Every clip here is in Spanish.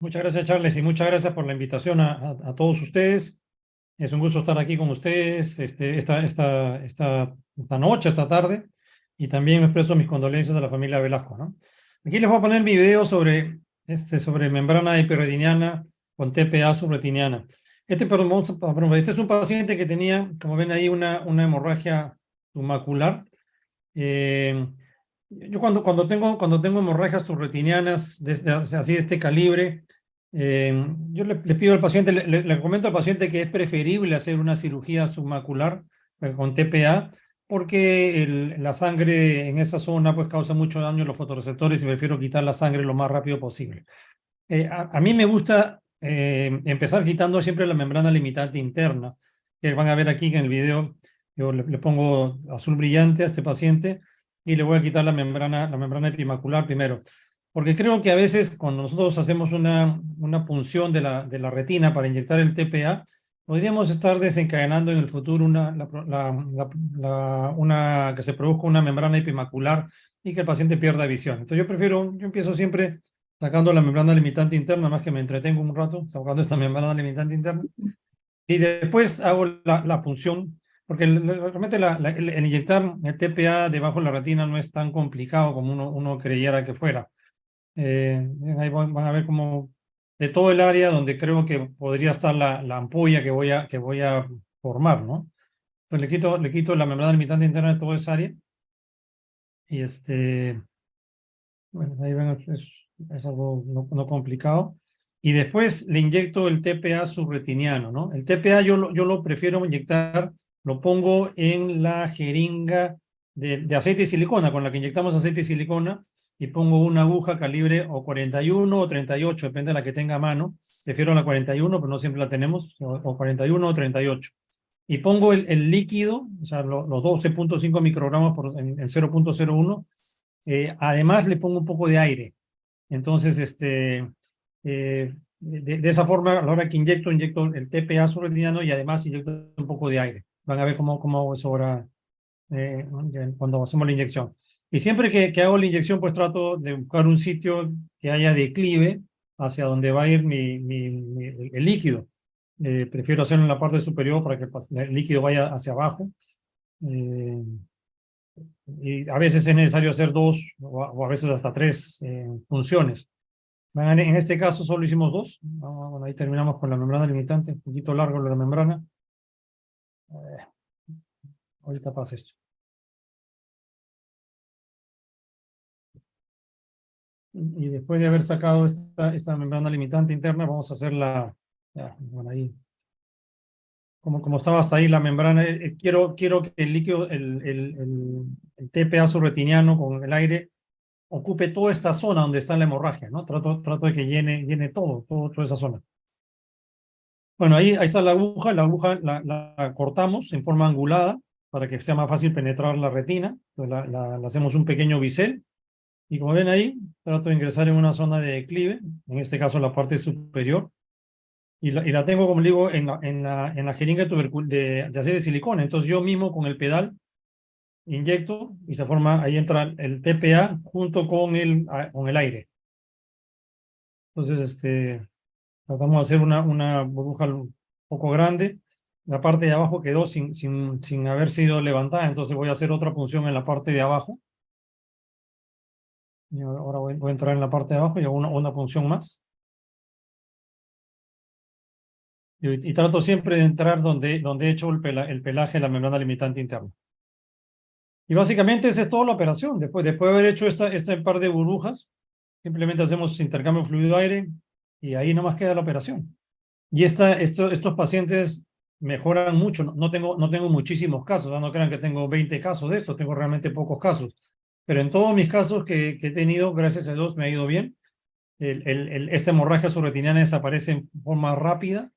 Muchas gracias, Charles, y muchas gracias por la invitación a todos ustedes. Es un gusto estar aquí con ustedes esta noche, esta tarde, y también expreso mis condolencias a la familia Velasco, ¿no? Aquí les voy a poner mi video sobre membrana hiperretiniana con TPA subretiniana. Este es un paciente que tenía, como ven ahí, una hemorragia macular. Eh, yo cuando tengo hemorragias subretinianas así de este calibre, yo le pido al paciente, le comento al paciente que es preferible hacer una cirugía submacular con TPA, porque la sangre en esa zona pues causa mucho daño a los fotorreceptores y prefiero quitar la sangre lo más rápido posible. A mí me gusta empezar quitando siempre la membrana limitante interna, que van a ver aquí que en el video yo le pongo azul brillante a este paciente y le voy a quitar la membrana epimacular primero, porque creo que a veces cuando nosotros hacemos una punción de la retina para inyectar el TPA, podríamos estar desencadenando en el futuro que se produzca una membrana epimacular y que el paciente pierda visión. Entonces yo empiezo siempre sacando la membrana limitante interna, más que me entretengo un rato sacando esta membrana limitante interna, y después hago la punción, porque realmente el inyectar el TPA debajo de la retina no es tan complicado como uno creyera que fuera. Ahí van a ver como de todo el área donde creo que podría estar la ampolla que voy a formar, ¿no? Entonces le quito la membrana limitante interna de toda esa área, y bueno, ahí ven, es algo no complicado. Y después le inyecto el TPA subretiniano, ¿no? El TPA yo lo prefiero inyectar, lo pongo en la jeringa de aceite de silicona, con la que inyectamos aceite de silicona, y pongo una aguja calibre o 41 o 38, depende de la que tenga a mano. Prefiero la 41, pero no siempre la tenemos, o 41 o 38. Y pongo el líquido, o sea, los 12.5 microgramos en 0.01. Además, le pongo un poco de aire. Entonces, de esa forma, a la hora que inyecto el TPA subretiniano y además inyecto un poco de aire. Van a ver cómo es ahora cuando hacemos la inyección. Y siempre que hago la inyección, pues trato de buscar un sitio que haya declive hacia donde va a ir el líquido. Prefiero hacerlo en la parte superior para que el líquido vaya hacia abajo. Eh, y a veces es necesario hacer dos o a veces hasta tres funciones. En este caso solo hicimos dos. Bueno, ahí terminamos con la membrana limitante, un poquito largo la membrana. Ahorita pasa esto. Y después de haber sacado esta membrana limitante interna, vamos a hacer bueno, ahí, como estaba hasta ahí la membrana, quiero que el líquido, el TPA subretiniano con el aire ocupe toda esta zona donde está la hemorragia, ¿no? Trato de que llene toda esa zona. Bueno, ahí está la aguja la cortamos en forma angulada para que sea más fácil penetrar la retina. Entonces la hacemos un pequeño bisel, y como ven ahí, trato de ingresar en una zona de declive, en este caso la parte superior, y la tengo, como digo, en la jeringa de aceite de silicona. Entonces yo mismo con el pedal inyecto y se forma, ahí entra el TPA junto con el aire. Entonces, tratamos de hacer una burbuja un poco grande. La parte de abajo quedó sin haber sido levantada, entonces voy a hacer otra punción en la parte de abajo. Y ahora voy a entrar en la parte de abajo y hago una punción más. Y trato siempre de entrar donde he hecho el pelaje de la membrana limitante interna. Y básicamente esa es toda la operación. Después de haber hecho este par de burbujas, simplemente hacemos intercambio fluido-aire y ahí nomás queda la operación. Y estos pacientes mejoran mucho. No tengo muchísimos casos, no crean que tengo 20 casos de esto, tengo realmente pocos casos. Pero en todos mis casos que he tenido, gracias a Dios, me ha ido bien. Esta hemorragia subretiniana desaparece en forma rápida.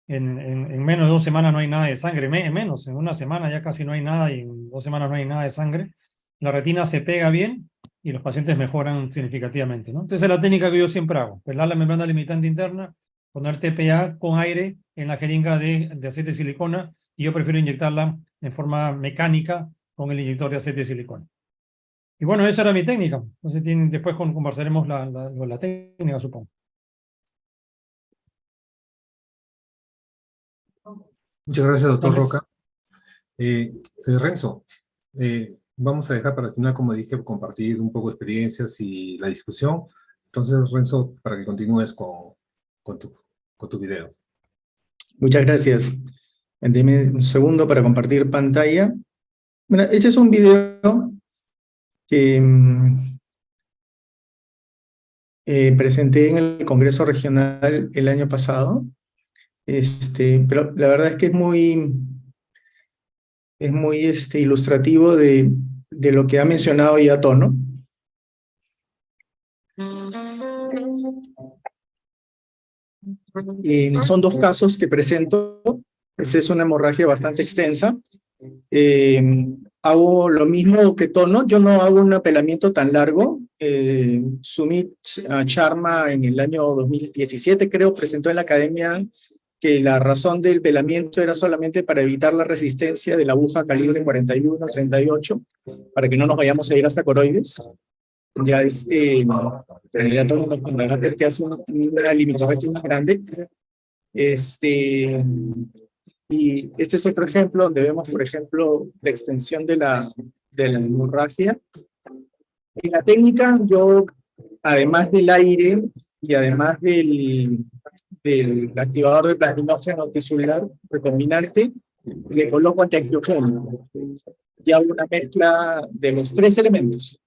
En menos de 2 semanas no hay nada de sangre. En una semana ya casi no hay nada, y en 2 semanas no hay nada de sangre. La retina se pega bien y los pacientes mejoran significativamente, ¿no? Entonces es la técnica que yo siempre hago: pelar la membrana limitante interna, poner TPA con aire en la jeringa de aceite de silicona, y yo prefiero inyectarla en forma mecánica con el inyector de aceite de silicona. Y bueno, esa era mi técnica. Entonces después conversaremos la técnica, supongo. Muchas gracias, doctor Entonces, Roca. Renzo, vamos a dejar para el final, como dije, compartir un poco de experiencias y la discusión. Entonces, Renzo, para que continúes con tu video. Muchas gracias. Deme un segundo para compartir pantalla. Mira, este es un video que presenté en el Congreso Regional el año pasado. Pero la verdad es que es muy ilustrativo de lo que ha mencionado ya Tono. Son dos casos que presento. Esta es una hemorragia bastante extensa. Hago lo mismo que Tono, yo no hago un apelamiento tan largo. Sumit Sharma en el año 2017, creo, presentó en la academia que la razón del pelamiento era solamente para evitar la resistencia de la aguja calibre 41-38, para que no nos vayamos a ir hasta coroides. Ya en realidad Tono nos contará que hace una limitometría más grande. Y este es otro ejemplo donde vemos, por ejemplo, la extensión de la hemorragia. En la técnica, yo, además del aire y además del activador de plasminógeno tisular recombinante, le coloco antiangiogénico. Y hago una mezcla de los tres elementos.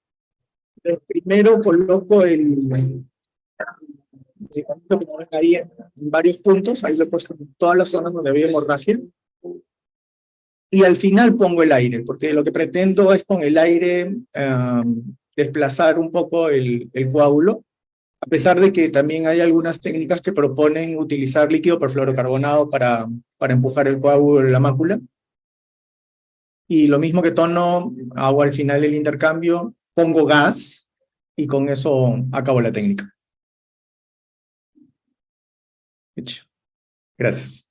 Primero coloco el medicamento que ponen ahí en varios puntos, ahí lo he puesto en todas las zonas donde había hemorragia, y al final pongo el aire, porque lo que pretendo es con el aire desplazar un poco el coágulo, a pesar de que también hay algunas técnicas que proponen utilizar líquido perfluorocarbonado para empujar el coágulo en la mácula. Y lo mismo que Tono, hago al final el intercambio, pongo gas, y con eso acabo la técnica. Hecho. Gracias.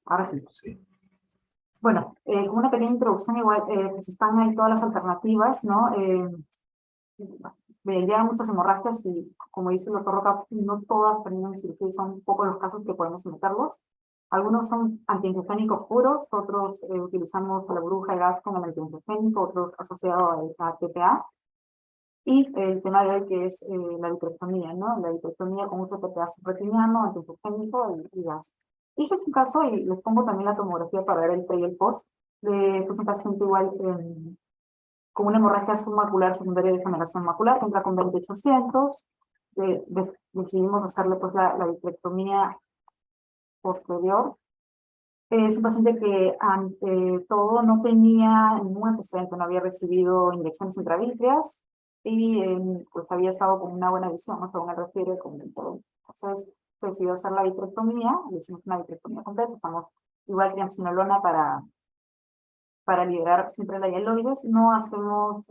Ahora sí. Bueno, como una pequeña introducción, igual, pues están ahí todas las alternativas, ¿no? Me llegan muchas hemorragias y, como dice el doctor Roca, no todas terminan en cirugía, son pocos los casos que podemos meterlos. Algunos son antiangiogénicos puros, otros utilizamos la burbuja de gas con el antiangiogénico, otros asociados a TPA. Y el tema de hoy que es la vitrectomía, ¿no? La vitrectomía con uso de TPA subretiniano, antiangiogénico y gas. Ese es un caso, y les pongo también la tomografía para ver el pre y el post, de pues, un paciente igual con una hemorragia submacular secundaria de degeneración macular, que entra con 2800, decidimos hacerle pues la vitrectomía posterior. Es un paciente que ante todo no tenía ningún antecedente, no había recibido inyecciones intravítreas y pues había estado con una buena visión, ¿no? Según él refiere, con todo. Entonces se decidió hacer la vitrectomía, le hicimos una vitrectomía completa, usamos igual triamcinolona para liberar siempre la hialoides, no hacemos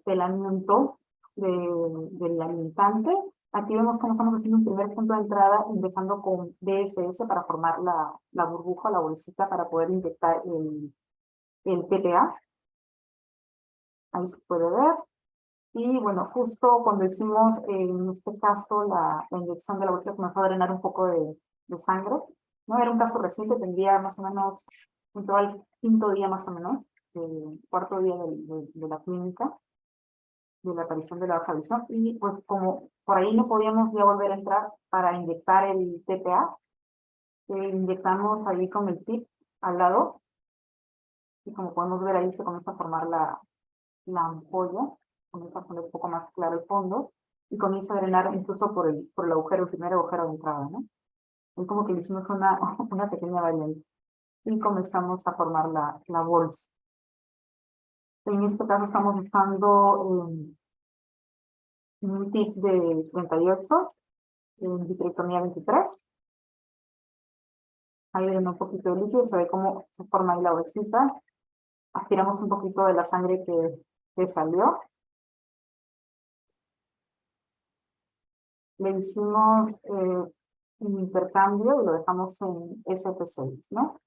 pelamiento del alimentante. Aquí vemos cómo estamos haciendo un primer punto de entrada, empezando con DSS para formar la burbuja, la bolsita, para poder inyectar el PTA. Ahí se puede ver. Y bueno, justo cuando hicimos en este caso la inyección de la bolsita, comenzó a drenar un poco de sangre. No era un caso reciente, tendría más o menos, entró al quinto día más o menos, cuarto día de la clínica, de la aparición de la baja visión, y pues como por ahí no podíamos ya volver a entrar para inyectar el TPA, inyectamos ahí con el tip al lado, y como podemos ver ahí se comienza a formar la ampolla, comienza a poner un poco más claro el fondo, y comienza a drenar incluso por el agujero, el primer agujero de entrada, ¿no? Es como que le hicimos una pequeña variante, y comenzamos a formar la bolsa. En este caso estamos usando un tip de 38, en vitrectomía 23. Ahí viene un poquito de líquido, se ve cómo se forma ahí la bolsita. Aspiramos un poquito de la sangre que salió. Le hicimos un intercambio y lo dejamos en SP6, ¿no?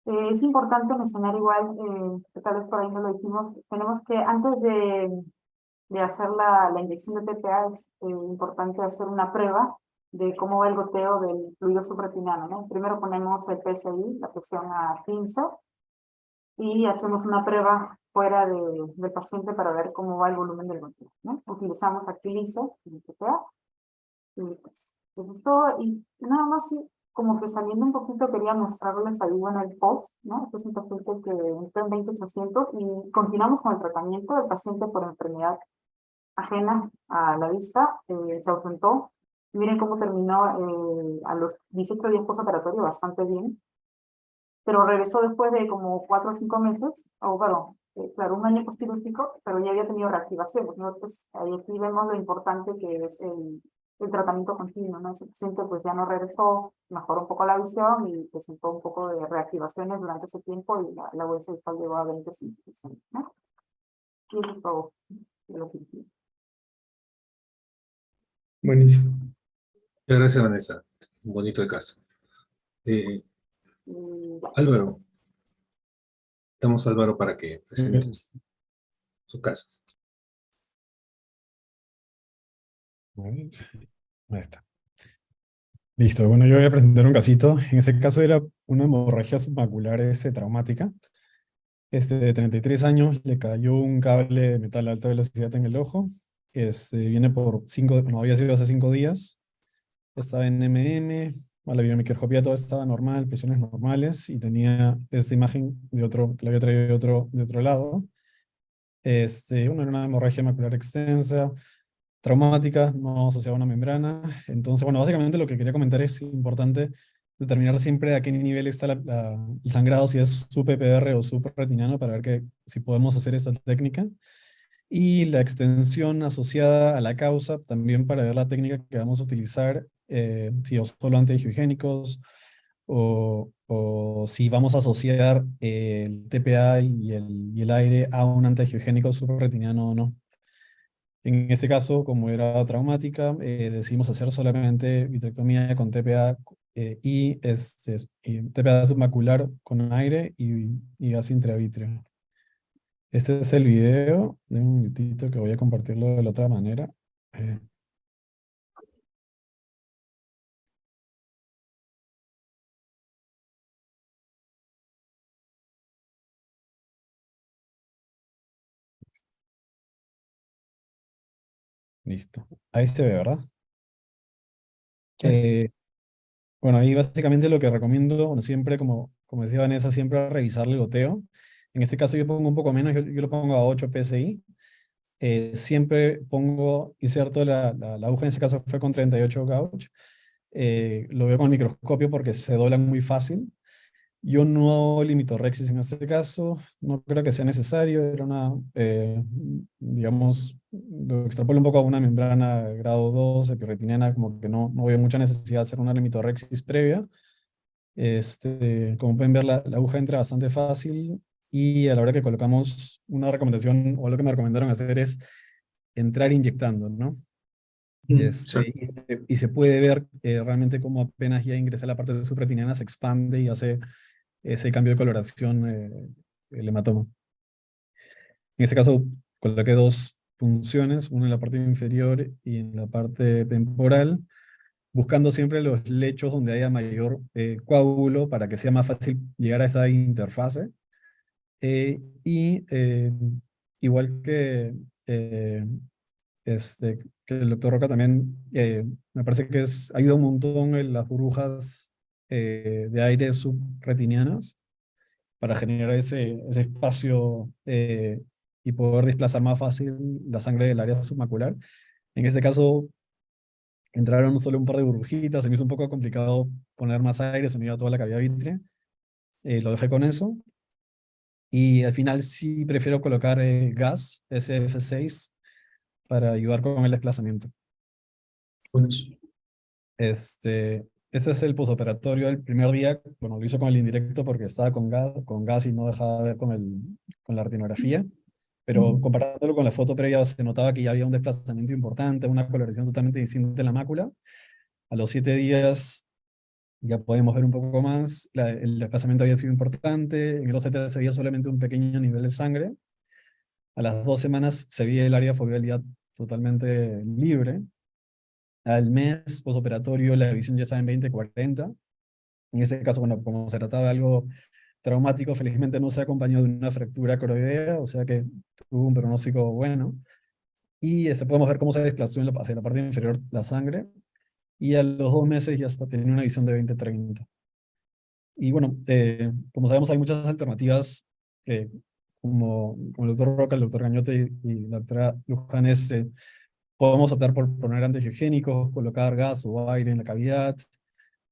Es importante mencionar igual, que tal vez por ahí no lo dijimos, tenemos que antes de hacer la inyección de PPA es importante hacer una prueba de cómo va el goteo del fluido subretiniano, ¿no? Primero ponemos el PSI, la presión a 15, y hacemos una prueba fuera del paciente para ver cómo va el volumen del goteo, ¿no? Utilizamos Aquilice, el TPA, y pues, eso es todo. Y nada más, sí, como que saliendo un poquito, quería mostrarles ahí, bueno, el post, ¿no? Este es un paciente que entró en 20800 y continuamos con el tratamiento del paciente por enfermedad ajena a la vista, se ausentó. Miren cómo terminó a los 18 días postoperatorio bastante bien, pero regresó después de como 4 o 5 meses, o perdón, claro, un año postquirúrgico, pero ya había tenido reactivación, ¿no? Entonces, ahí aquí vemos lo importante que es el tratamiento continuo, ¿no? Ese paciente pues ya no regresó, mejoró un poco la visión y presentó un poco de reactivaciones durante ese tiempo y la huella visual llegó a 25%, ¿no? Y eso es todo de lo que quiero. Buenísimo. Muchas gracias, Vanessa. Un bonito de caso. Y ya. Álvaro, estamos Álvaro para que presente sus casos. Ahí está. Listo, bueno, yo voy a presentar un casito. En ese caso era una hemorragia submacular traumática. De 33 años, le cayó un cable de metal a alta velocidad en el ojo. Viene por 5, no había sido hace 5 días. Estaba en MM, a la biomicroscopía todo estaba normal, presiones normales, y tenía esta imagen de otro, que la había traído de otro lado. Era una hemorragia macular extensa, traumática, no asociada a una membrana. Entonces, bueno, básicamente lo que quería comentar es importante determinar siempre a qué nivel está el sangrado, si es sub-PPR o subretiniano, para ver si podemos hacer esta técnica. Y la extensión asociada a la causa, también para ver la técnica que vamos a utilizar, si o solo antihigiénicos, o si vamos a asociar el TPA y el aire a un antihigiénico subretiniano o no. En este caso, como era traumática, decidimos hacer solamente vitrectomía con TPA y TPA submacular con aire y gas intravítreo. Este es el video. De un minutito que voy a compartirlo de la otra manera. Listo. Ahí se ve, ¿verdad? Bueno, ahí básicamente lo que recomiendo, bueno, siempre, como decía Vanessa, siempre revisar el goteo. En este caso yo pongo un poco menos, yo lo pongo a 8 PSI. Siempre inserto la aguja, en ese caso fue con 38 gauge. Lo veo con el microscopio porque se doblan muy fácil. Yo no limito Rexis en este caso, no creo que sea necesario, era digamos, lo extrapolo un poco a una membrana grado 2, epirretiniana, como que no veo mucha necesidad de hacer una limitorexis previa. Como pueden ver, la aguja entra bastante fácil, y a la hora que colocamos una recomendación, o lo que me recomendaron hacer es entrar inyectando, ¿no? Y se puede ver realmente cómo apenas ya ingresa la parte subretiniana, se expande y hace ese cambio de coloración, el hematoma. En este caso coloqué 2 punciones, una en la parte inferior y en la parte temporal, buscando siempre los lechos donde haya mayor coágulo para que sea más fácil llegar a esa interfase. Igual que el doctor Roca también, me parece que ayuda un montón en las burbujas de aire subretinianas para generar ese espacio y poder desplazar más fácil la sangre del área submacular. En este caso, entraron solo un par de burbujitas, se me hizo un poco complicado poner más aire, se me iba toda la cavidad vítrea. Lo dejé con eso. Y al final sí prefiero colocar gas SF6 para ayudar con el desplazamiento. Este es el posoperatorio del primer día. Bueno, lo hice con el indirecto porque estaba con gas y no dejaba de ver con la retinografía. Pero comparándolo con la foto previa, se notaba que ya había un desplazamiento importante, una coloración totalmente distinta en la mácula. A los 7 días ya podemos ver un poco más. El desplazamiento había sido importante. En el OCT se veía solamente un pequeño nivel de sangre. A las 2 semanas se veía el área foveal ya totalmente libre. al mes posoperatorio la visión ya está en 20/40. En ese caso, bueno, como se trataba de algo traumático, felizmente no se acompañó de una fractura coroidea, o sea que tuvo un pronóstico bueno. Y podemos ver cómo se desplazó hacia la parte inferior la sangre, y a los 2 meses ya está teniendo una visión de 20/30. Y bueno, como sabemos, hay muchas alternativas, como el doctor Roca, el doctor Gañote y la doctora Luján, podemos optar por poner antiangiogénicos, colocar gas o aire en la cavidad,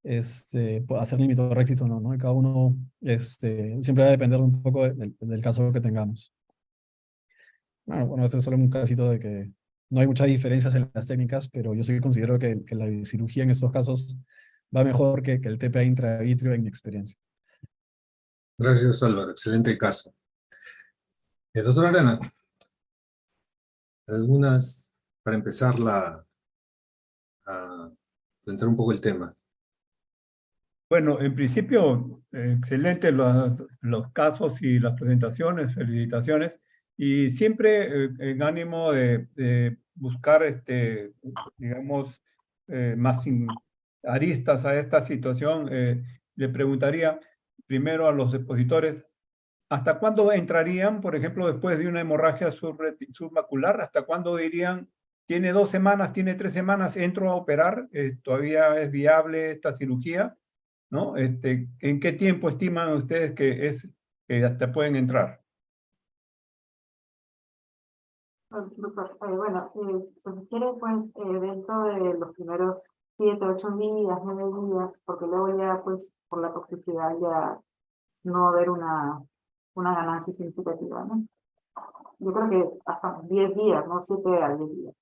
hacer limitorexis o no, ¿no? Y cada uno siempre va a depender un poco del caso que tengamos. Bueno, este es solo un casito de que no hay muchas diferencias en las técnicas, pero yo sí considero que la cirugía en estos casos va mejor que el TPA intravitrio en mi experiencia. Gracias, Álvaro. Excelente caso. Doctora Arana, algunas para empezar a entrar un poco el tema. Bueno, en principio, excelentes los casos y las presentaciones, felicitaciones, y siempre en ánimo de buscar, digamos, más aristas a esta situación, le preguntaría primero a los expositores, ¿hasta cuándo entrarían, por ejemplo, después de una hemorragia submacular? ¿Hasta cuándo dirían, tiene 2 semanas, tiene 3 semanas, entro a operar, todavía es viable esta cirugía? ¿No? ¿En qué tiempo estiman ustedes que hasta pueden entrar? Bueno, si se quiere, pues dentro de los primeros 7, 8 días, 9 días, porque luego ya, pues, por la toxicidad ya no va a haber una ganancia significativa, ¿no? Yo creo que hasta 10 días, ¿no? 7 a 10 días.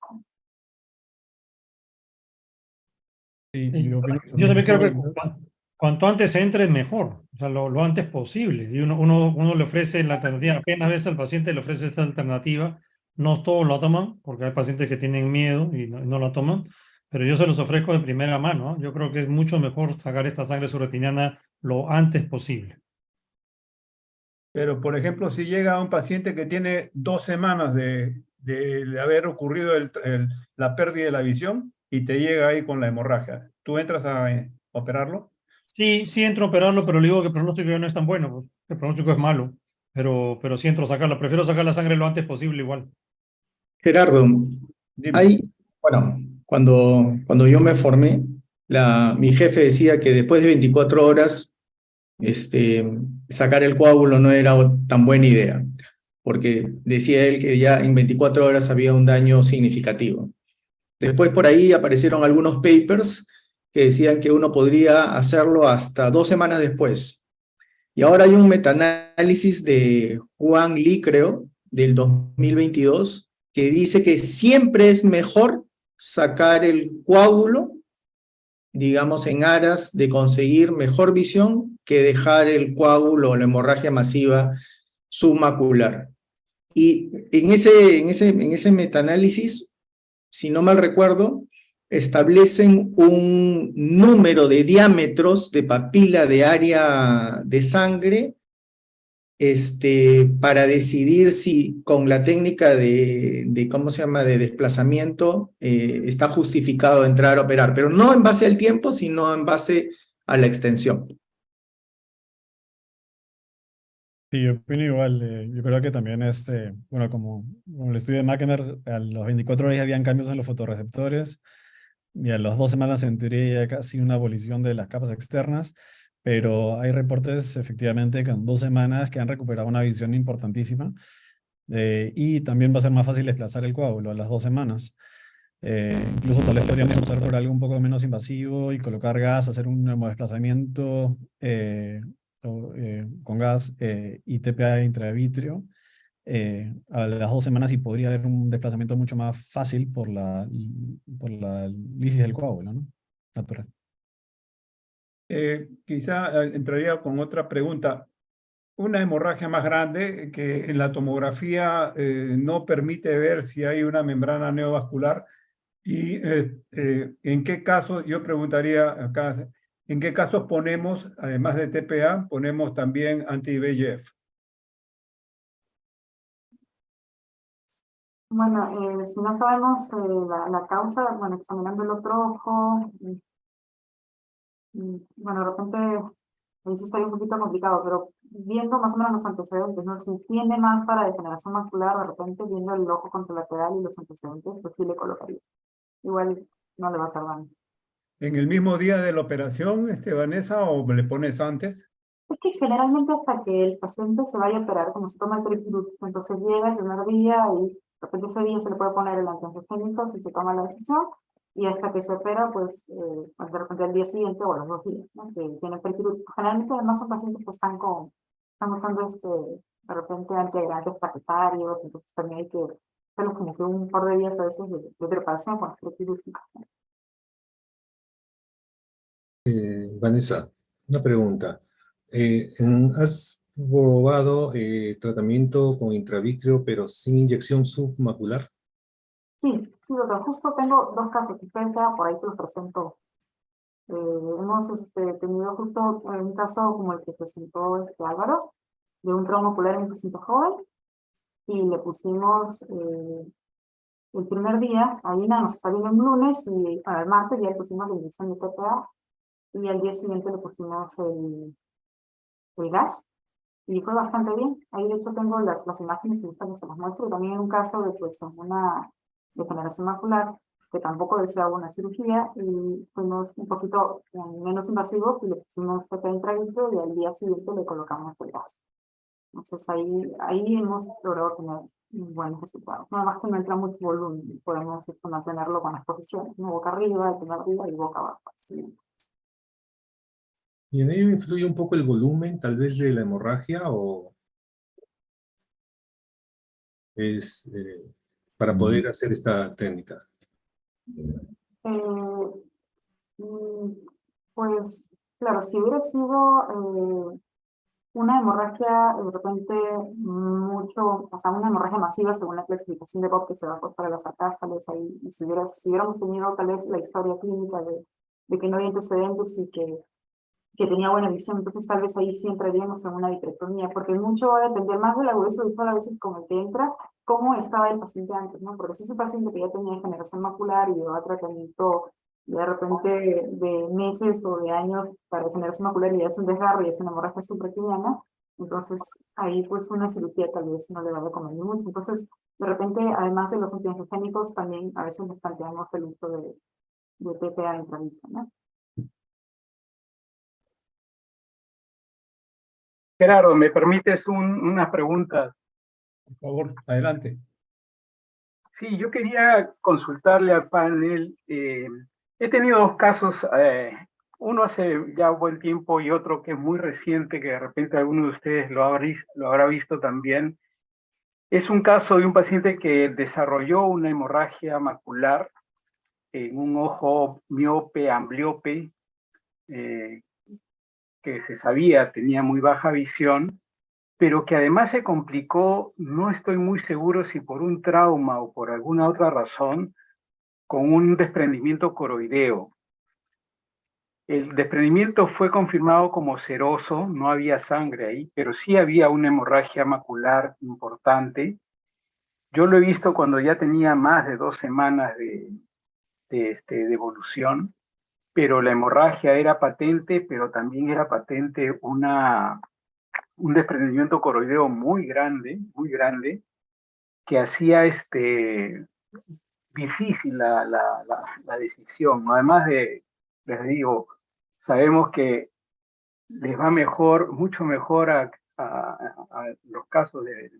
Sí, Yo yo también creo que opino- cuanto antes entre, mejor, o sea, lo antes posible. Y uno le ofrece la alternativa, apenas ves al paciente, le ofrece esta alternativa. No todos lo toman, porque hay pacientes que tienen miedo y no lo toman, pero yo se los ofrezco de primera mano, ¿no? Yo creo que es mucho mejor sacar esta sangre subretiniana lo antes posible. Pero, por ejemplo, si llega un paciente que tiene 2 semanas de haber ocurrido la pérdida de la visión y te llega ahí con la hemorragia, ¿tú entras a operarlo? Sí, sí entro a operarlo, pero le digo que el pronóstico ya no es tan bueno, pues. El pronóstico es malo, pero sí entro a sacarla. Prefiero sacar la sangre lo antes posible igual. Gerardo, Dime. bueno, cuando yo me formé, mi jefe decía que después de 24 horas, sacar el coágulo no era tan buena idea, porque decía él que ya en 24 horas había un daño significativo. Después por ahí aparecieron algunos papers que decían que uno podría hacerlo hasta 2 semanas después. Y ahora hay un metaanálisis de Juan Lee, creo, del 2022, que dice que siempre es mejor sacar el coágulo, digamos, en aras de conseguir mejor visión que dejar el coágulo o la hemorragia masiva submacular. Y en ese metaanálisis, si no mal recuerdo, establecen un número de diámetros de papila de área de sangre para decidir si con la técnica ¿cómo se llama?, de desplazamiento está justificado entrar a operar, pero no en base al tiempo, sino en base a la extensión. Sí, yo opino igual. Yo creo que también, bueno, como el estudio de Mackner, a los 24 días habían cambios en los fotorreceptores, y a las 2 semanas en teoría ya casi una abolición de las capas externas, pero hay reportes efectivamente que en 2 semanas que han recuperado una visión importantísima, y también va a ser más fácil desplazar el coágulo a las 2 semanas. Incluso tal vez podríamos optar por algo un poco menos invasivo y colocar gas, hacer un desplazamiento con gas y TPA intravitrio a las 2 semanas, y podría haber un desplazamiento mucho más fácil por la lisis del coágulo, ¿no? Natural. Quizá entraría con otra pregunta. Una hemorragia más grande que en la tomografía no permite ver si hay una membrana neovascular, y en qué casos, yo preguntaría acá, ¿en qué casos ponemos, además de TPA, ponemos también anti-VEGF? Bueno, si no sabemos la causa, bueno, examinando el otro ojo, bueno, de repente ahí sí estaría un poquito complicado, pero viendo más o menos los antecedentes, ¿no? Si tiene más para degeneración macular, de repente viendo el ojo contralateral y los antecedentes, pues sí le colocaría. Igual no le va a hacer daño. ¿En el mismo día de la operación, Vanessa, o le pones antes? Es que generalmente hasta que el paciente se vaya a operar, como se toma el triquirútico, entonces llega el primer día y de repente ese día se le puede poner el antiangiogénico si se toma la decisión, y hasta que se opera, pues de repente al día siguiente o los 2 días, ¿no? Que tiene el triquirútico. Generalmente además son pacientes que están usando de repente antiagregantes plaquetarios, entonces también hay que hacerlos como que un par de días a veces de preparación con los triquirúticos. Vanessa, una pregunta. ¿Has probado tratamiento con intravítreo pero sin inyección submacular? Sí, sí, doctor, justo tengo 2 casos, ustedes ya por ahí se los presento. Hemos tenido justo un caso como el que presentó Álvaro, de un trauma ocular en un paciente joven, y le pusimos el primer día, ahí nada, nos salió un lunes, y al martes ya le pusimos la inyección de TPA, y al día siguiente le pusimos el gas, y fue bastante bien. Ahí de hecho tengo las imágenes que gustan que se las muestro, y también en un caso de pues una degeneración macular que tampoco deseaba una cirugía, y fuimos un poquito menos invasivos y le pusimos TPA intravítreо, y al día siguiente le colocamos el gas. Entonces ahí hemos logrado tener buenos resultados. Nada más que no entra mucho volumen, podemos mantenerlo con las posiciones, ¿no? Boca arriba, el primer día y boca abajo. Así. ¿Y en ello influye un poco el volumen, tal vez, de la hemorragia o es para poder hacer esta técnica? Eh, pues, claro, si hubiera sido una hemorragia de repente mucho, o sea, una hemorragia masiva según la clasificación de Bob que se va para las acástales ahí, y si hubiéramos tenido tal vez la historia clínica de que no había antecedentes y que tenía buena visión, entonces tal vez ahí sí entraríamos en una vitrectomía, porque mucho va a depender más del agudeza visual a veces con el que entra, cómo estaba el paciente antes, ¿no? Porque si es un paciente que ya tenía degeneración macular y llevaba tratamiento de repente de meses o de años para degeneración macular y ya es un desgarro y es una hemorragia subretiniana, entonces ahí pues una cirugía tal vez no le va a convenir mucho. Entonces, de repente, además de los antiangiogénicos, también a veces nos planteamos el uso de TPA intravítreо, ¿no? Gerardo, ¿me permites una pregunta? Por favor, adelante. Sí, yo quería consultarle al panel. He tenido 2 casos, uno hace ya un buen tiempo y otro que es muy reciente, que de repente alguno de ustedes lo habrá visto también. Es un caso de un paciente que desarrolló una hemorragia macular en un ojo miope, ambliope, que se sabía tenía muy baja visión, pero que además se complicó, no estoy muy seguro si por un trauma o por alguna otra razón, con un desprendimiento coroideo. El desprendimiento fue confirmado como seroso, no había sangre ahí, pero sí había una hemorragia macular importante. Yo lo he visto cuando ya tenía más de 2 semanas de evolución, pero la hemorragia era patente, pero también era patente un desprendimiento coroideo muy grande, que hacía difícil la decisión, ¿no? Además les digo, sabemos que les va mejor, mucho mejor a los casos de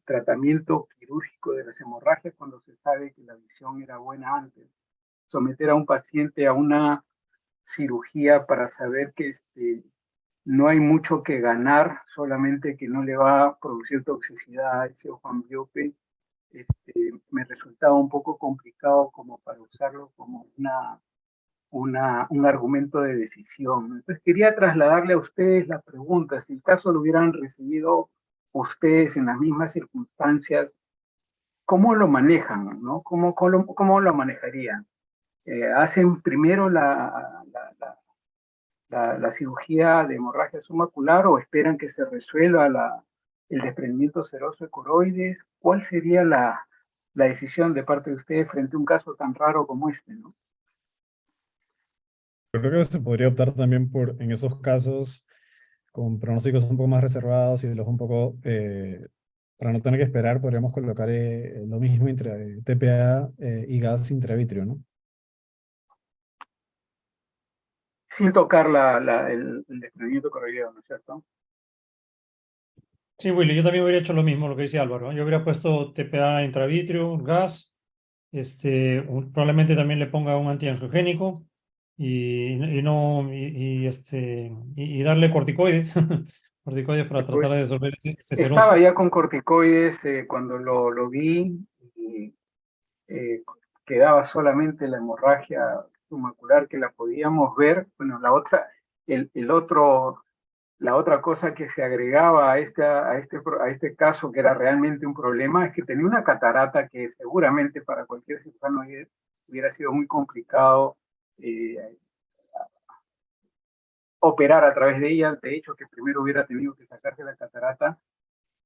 tratamiento quirúrgico de las hemorragias cuando se sabe que la visión era buena antes. Someter a un paciente a una cirugía para saber que no hay mucho que ganar, solamente que no le va a producir toxicidad a ese ojo ambliope, me resultaba un poco complicado como para usarlo como un argumento de decisión. Entonces quería trasladarle a ustedes la pregunta, si el caso lo hubieran recibido ustedes en las mismas circunstancias, ¿cómo lo manejan? ¿No? ¿Cómo lo manejarían? ¿Hacen primero la cirugía de hemorragia submacular o esperan que se resuelva el desprendimiento seroso de coroides? ¿Cuál sería la decisión de parte de ustedes frente a un caso tan raro como este, ¿no? Yo creo que se podría optar también por, en esos casos, con pronósticos un poco más reservados y los un poco, para no tener que esperar, podríamos colocar lo mismo entre TPA y gas intravítrea, ¿no? Sin tocar el desprendimiento coroideo, ¿no es cierto? Sí, Willy, yo también hubiera hecho lo mismo, lo que dice Álvaro, ¿no? Yo hubiera puesto TPA intravítrea, gas, probablemente también le ponga un antiangiogénico y darle corticoides, corticoides para tratar de resolver ese seroso. Estaba ya con corticoides cuando lo vi y quedaba solamente la hemorragia submacular que la podíamos ver. Bueno, la otra cosa que se agregaba a este caso, que era realmente un problema, es que tenía una catarata que seguramente para cualquier cirujano hubiera sido muy complicado operar a través de ella. De hecho, que primero hubiera tenido que sacarse la catarata.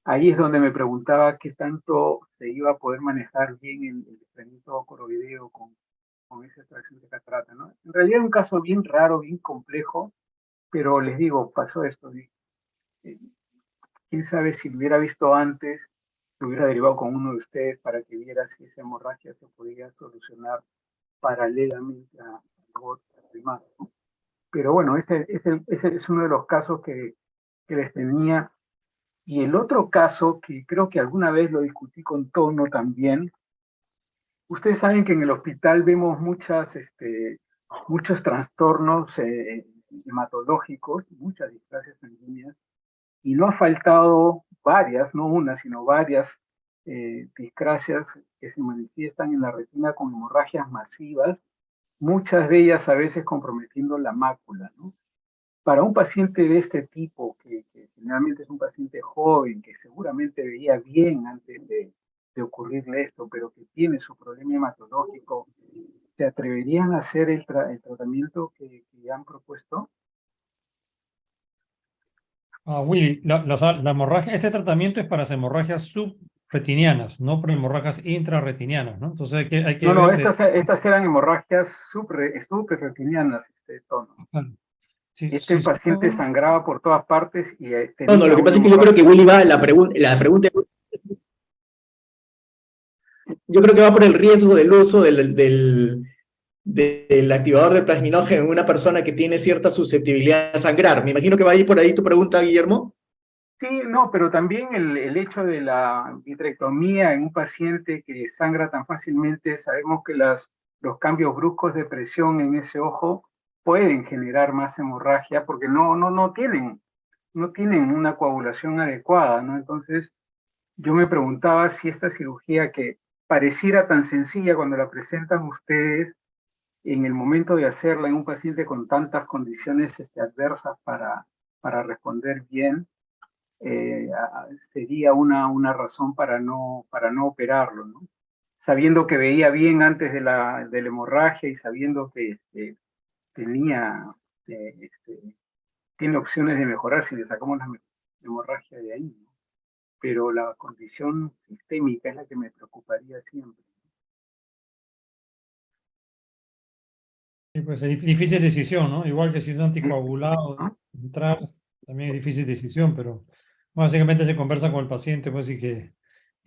Ahí es donde me preguntaba qué tanto se iba a poder manejar bien el desprendimiento coroideo con esa extracción de catarata, ¿no? En realidad es un caso bien raro, bien complejo, pero les digo, pasó esto. Quién sabe si lo hubiera visto antes, lo hubiera derivado con uno de ustedes para que viera si esa hemorragia se podía solucionar paralelamente a la demás, ¿no? Pero bueno, ese es uno de los casos que les tenía. Y el otro caso, que creo que alguna vez lo discutí con Tono también, ustedes saben que en el hospital vemos muchos trastornos hematológicos, muchas displasias sanguíneas, y no ha faltado varias, no una, sino varias discrasias que se manifiestan en la retina con hemorragias masivas, muchas de ellas a veces comprometiendo la mácula, ¿no? Para un paciente de este tipo, que generalmente es un paciente joven, que seguramente veía bien antes de ocurrirle esto, pero que tiene su problema hematológico, ¿se atreverían a hacer el tratamiento que han propuesto? Willy, la hemorragia, este tratamiento es para las hemorragias subretinianas, no para hemorragias intrarretinianas, ¿no? Entonces hay que No, ver estas eran hemorragias suprarretinianas, Tono. si Este paciente son- sangraba por todas partes y No, lo que pasa es que yo creo que Willy va, la pregunta, yo creo que va por el riesgo del uso del activador de plasminógeno en una persona que tiene cierta susceptibilidad a sangrar. Me imagino que va a ir por ahí tu pregunta, Guillermo. Sí, no, pero también el hecho de la vitrectomía en un paciente que sangra tan fácilmente, sabemos que los cambios bruscos de presión en ese ojo pueden generar más hemorragia porque no tienen una coagulación adecuada, ¿no? Entonces, yo me preguntaba si esta cirugía, que pareciera tan sencilla cuando la presentan ustedes, en el momento de hacerla en un paciente con tantas condiciones adversas para responder bien, sería una razón para no operarlo, ¿no? Sabiendo que veía bien antes de la hemorragia y sabiendo que tenía, tiene opciones de mejorar si le sacamos la hemorragia de ahí, ¿no? Pero la condición sistémica es la que me preocuparía siempre. Sí, pues es difícil decisión, ¿no? Igual que si es un anticoagulado, entrar también es difícil decisión, pero básicamente se conversa con el paciente, pues, y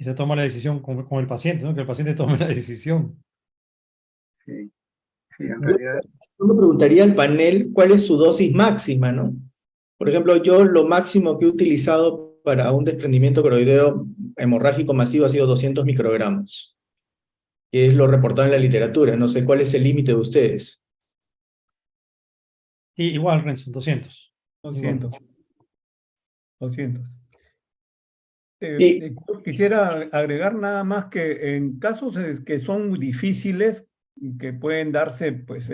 se toma la decisión con el paciente, ¿no? Que el paciente tome la decisión. Sí, en realidad. Yo me preguntaría al panel cuál es su dosis máxima, ¿no? Por ejemplo, yo lo máximo que he utilizado para un desprendimiento coroideo hemorrágico masivo ha sido 200 microgramos, que es lo reportado en la literatura. No sé cuál es el límite de ustedes. Y igual, Renzo, 200. 200. 200. Y Yo quisiera agregar nada más que en casos que son muy difíciles, que pueden darse pues,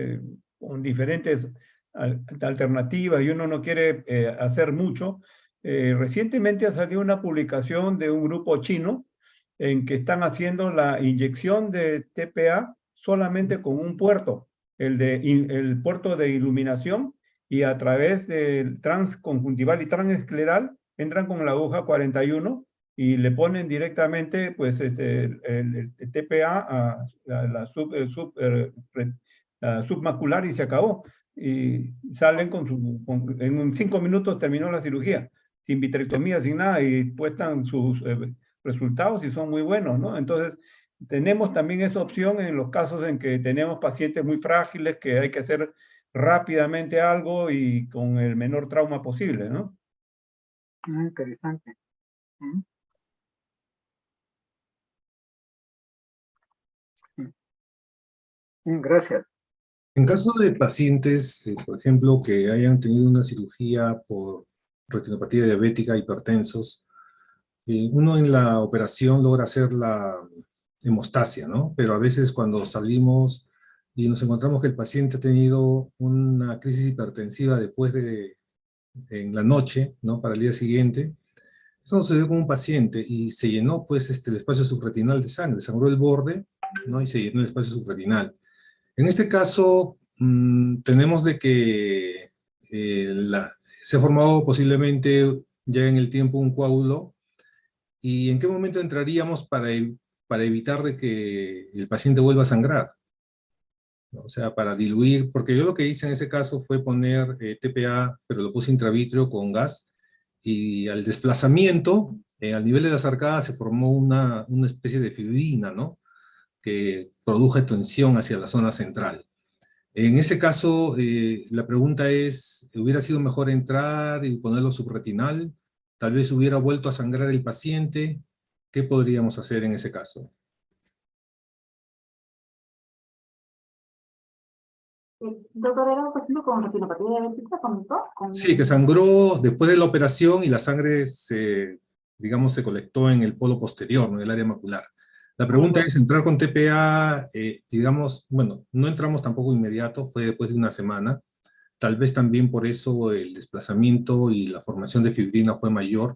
con diferentes alternativas y uno no quiere hacer mucho, recientemente ha salido una publicación de un grupo chino en que están haciendo la inyección de TPA solamente con un puerto, el puerto de iluminación, y a través del transconjuntival y transescleral entran con la aguja 41 y le ponen directamente pues, el TPA a la submacular y se acabó. Y salen en 5 minutos terminó la cirugía, sin vitrectomía, sin nada, y puestan sus resultados y son muy buenos, ¿no? Entonces, tenemos también esa opción en los casos en que tenemos pacientes muy frágiles que hay que hacer rápidamente algo y con el menor trauma posible, ¿no? Interesante. Bien, gracias. En caso de pacientes, por ejemplo, que hayan tenido una cirugía por retinopatía diabética, hipertensos, uno en la operación logra hacer la hemostasia, ¿no? Pero a veces cuando salimos y nos encontramos que el paciente ha tenido una crisis hipertensiva después en la noche, ¿no? Para el día siguiente, esto sucedió con un paciente y se llenó, pues, el espacio subretinal de sangre, sangró el borde, ¿no? Y se llenó el espacio subretinal. En este caso, tenemos de que se ha formado posiblemente ya en el tiempo un coágulo. ¿Y en qué momento entraríamos para evitar de que el paciente vuelva a sangrar? O sea, para diluir, porque yo lo que hice en ese caso fue poner TPA, pero lo puse intravítrea con gas, y al desplazamiento, al nivel de las arcadas se formó una especie de fibrina, ¿no? Que produjo tensión hacia la zona central. En ese caso, la pregunta es, ¿hubiera sido mejor entrar y ponerlo subretinal? Tal vez hubiera vuelto a sangrar el paciente. ¿Qué podríamos hacer en ese caso? Doctor, ¿era un paciente con retinopatía diabética, comentó? Sí, que sangró después de la operación y la sangre digamos, se colectó en el polo posterior, ¿no? En el área macular. La pregunta es, entrar con TPA, digamos, bueno, no entramos tampoco inmediato, fue después de una semana. Tal vez también por eso el desplazamiento y la formación de fibrina fue mayor.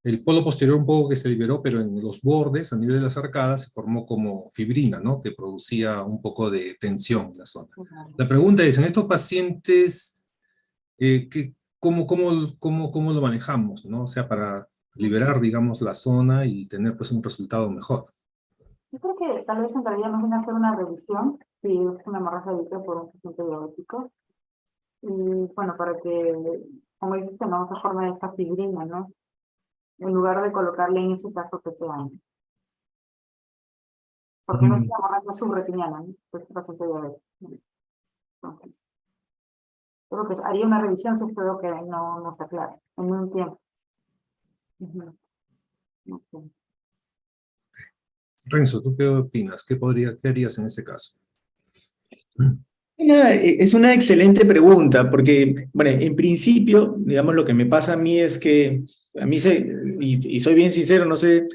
El polo posterior un poco que se liberó, pero en los bordes, a nivel de las arcadas, se formó como fibrina, ¿no? Que producía un poco de tensión en la zona. La pregunta es, en estos pacientes, ¿cómo lo manejamos, ¿no? O sea, para liberar, digamos, la zona y tener, pues, un resultado mejor. Yo creo que tal vez entraría más bien a hacer una revisión, si es una hemorragia diabética por un paciente diabético. Y bueno, para que, como dijiste, no se forme esa fibrina, ¿no? En lugar de colocarle en ese caso TPA. Porque no es una hemorragia subretiniana, ¿no? Es un paciente diabético. Entonces, creo que haría una revisión si espero que no se aclare en un tiempo. Okay. Renzo, ¿tú qué opinas? ¿Qué harías en ese caso? Es una excelente pregunta, porque, bueno, en principio, digamos, lo que me pasa a mí es que, y soy bien sincero, no sé,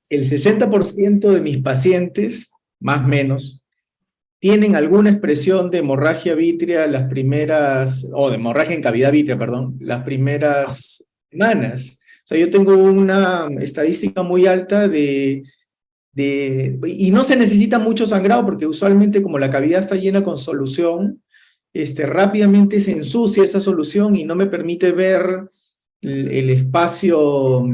el 60% de mis pacientes, más o menos, tienen alguna expresión de hemorragia vítrea o de hemorragia en cavidad vítrea, perdón, las primeras semanas. O sea, yo tengo una estadística muy alta y no se necesita mucho sangrado, porque usualmente como la cavidad está llena con solución, rápidamente se ensucia esa solución y no me permite ver el espacio,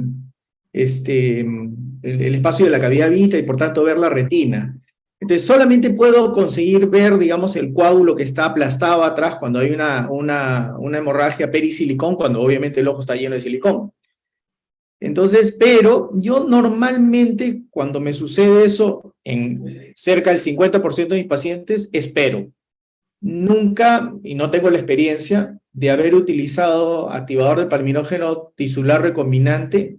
el espacio de la cavidad vítrea y por tanto ver la retina. Entonces solamente puedo conseguir ver, digamos, el coágulo que está aplastado atrás cuando hay una hemorragia perisilicón, cuando obviamente el ojo está lleno de silicón. Entonces, pero yo normalmente cuando me sucede eso, en cerca del 50% de mis pacientes, espero. Nunca, y no tengo la experiencia, de haber utilizado activador de palmirógeno tisular recombinante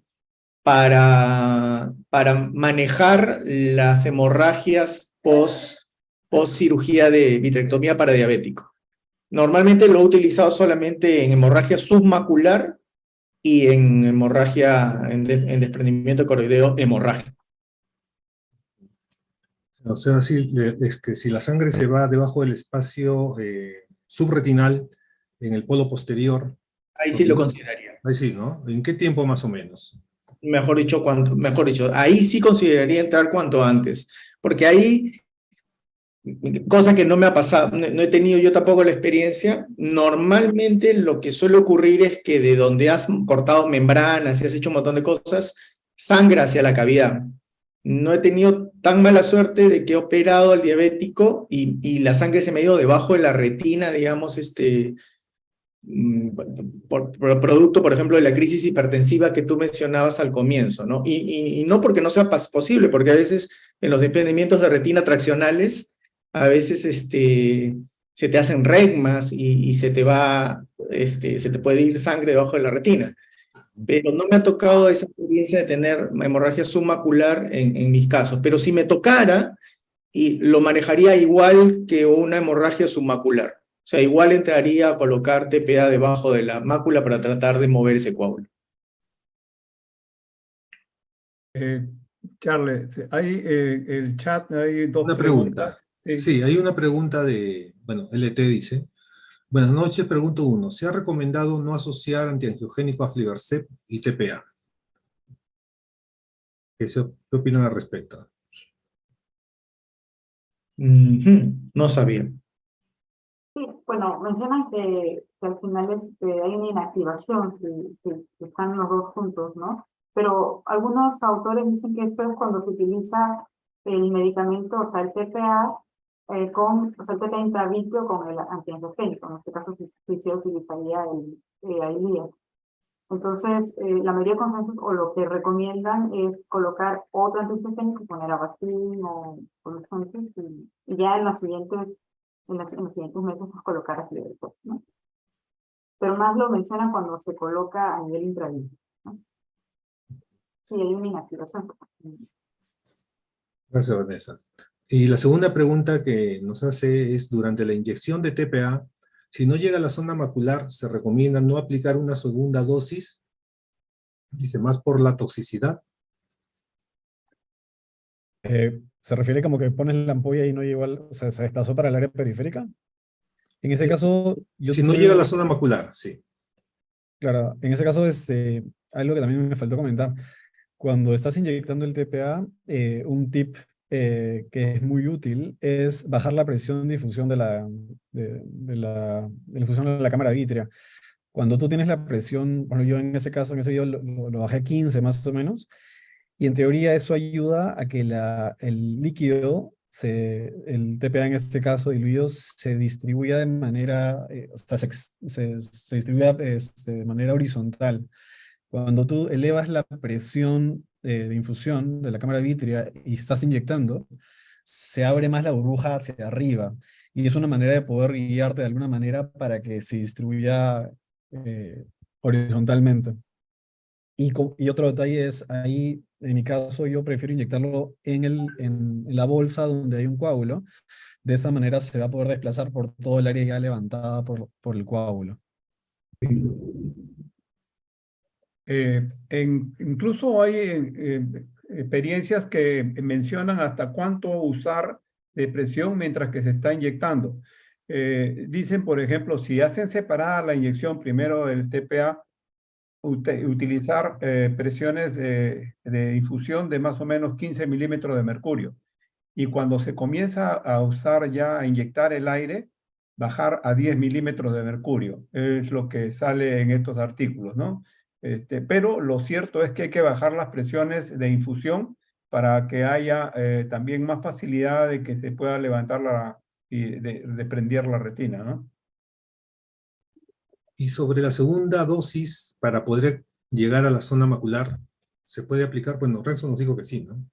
para manejar las hemorragias post cirugía de vitrectomía para diabético. Normalmente lo he utilizado solamente en hemorragia submacular y en hemorragia, en desprendimiento coroideo hemorrágico. O sea, es que si la sangre se va debajo del espacio subretinal, en el polo posterior... Ahí sí lo consideraría. Ahí sí, ¿no? ¿En qué tiempo más o menos? Mejor dicho, ahí sí consideraría entrar cuanto antes, porque ahí cosa que no me ha pasado, no he tenido yo tampoco la experiencia. Normalmente lo que suele ocurrir es que de donde has cortado membranas y has hecho un montón de cosas, sangra hacia la cavidad. No he tenido tan mala suerte de que he operado al diabético y la sangre se me ha ido debajo de la retina, digamos, por producto, por ejemplo, de la crisis hipertensiva que tú mencionabas al comienzo, ¿no? Y no porque no sea posible, porque a veces en los desprendimientos de retina traccionales, a veces se te hacen regmas y se te puede ir sangre debajo de la retina. Pero no me ha tocado esa experiencia de tener hemorragia submacular en mis casos. Pero si me tocara, y lo manejaría igual que una hemorragia submacular. O sea, igual entraría a colocar TPA debajo de la mácula para tratar de mover ese coágulo. Charles, hay el chat, hay dos Una pregunta. preguntas. Sí, hay una pregunta de, bueno, LT dice: buenas noches, pregunto 1. ¿Se ha recomendado no asociar antiangiogénico a aflibercept y TPA? ¿Qué opinan al respecto? No sabía. Sí, bueno, mencionan que al final hay una inactivación si están los dos juntos, ¿no? Pero algunos autores dicen que esto es cuando se utiliza el medicamento, o sea, el TPA, o sea, el TPA intravíteo con el antiangiogénico. En este caso, sí se utilizaría el Eylea. Entonces, la mayoría de consensos o lo que recomiendan es colocar otro antiangiogénico, poner Avastin o Lucentis, y ya en los siguientes meses pues, colocar aflibercept, ¿no? Pero más lo mencionan cuando se coloca a nivel intravíteo, ¿no? Sí, hay una inactivación. Gracias, Vanessa. Y la segunda pregunta que nos hace es: durante la inyección de TPA, si no llega a la zona macular, ¿se recomienda no aplicar una segunda dosis? Dice, más por la toxicidad. ¿Se refiere como que pones la ampolla y no llegó o sea, se desplazó para el área periférica? En ese caso, Si no llega a la zona macular, sí. Claro, en ese caso es algo que también me faltó comentar. Cuando estás inyectando el TPA, un tip que es muy útil es bajar la presión de difusión de la infusión de la cámara vítrea. Cuando tú tienes la presión, bueno, yo en ese caso, en ese video lo bajé a 15 más o menos, y en teoría eso ayuda a que el líquido, el TPA en este caso, diluido, se distribuya de manera, o sea, se distribuya de manera horizontal. Cuando tú elevas la presión de infusión de la cámara vítrea y estás inyectando, se abre más la burbuja hacia arriba. Y es una manera de poder guiarte de alguna manera para que se distribuya horizontalmente. Y otro detalle es, ahí, en mi caso, yo prefiero inyectarlo en la bolsa donde hay un coágulo. De esa manera se va a poder desplazar por todo el área ya levantada por el coágulo. Incluso hay experiencias que mencionan hasta cuánto usar de presión mientras que se está inyectando. Dicen, por ejemplo, si hacen separada la inyección primero del TPA, utilizar presiones de infusión de más o menos 15 milímetros de mercurio. Y cuando se comienza a usar ya, a inyectar el aire, bajar a 10 milímetros de mercurio. Es lo que sale en estos artículos, ¿no? Pero lo cierto es que hay que bajar las presiones de infusión para que haya también más facilidad de que se pueda levantar y desprender la retina, ¿no? Y sobre la segunda dosis, para poder llegar a la zona macular, ¿se puede aplicar? Bueno, Renzo nos dijo que sí, ¿no?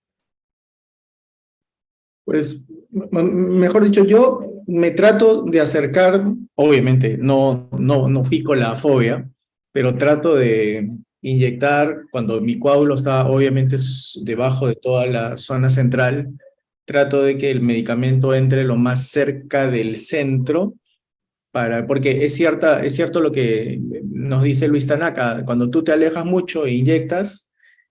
Pues, mejor dicho, yo me trato de acercar, obviamente, no pico la fobia, pero trato de inyectar cuando mi coágulo está obviamente debajo de toda la zona central, trato de que el medicamento entre lo más cerca del centro, porque es cierto lo que nos dice Luis Tanaka: cuando tú te alejas mucho e inyectas,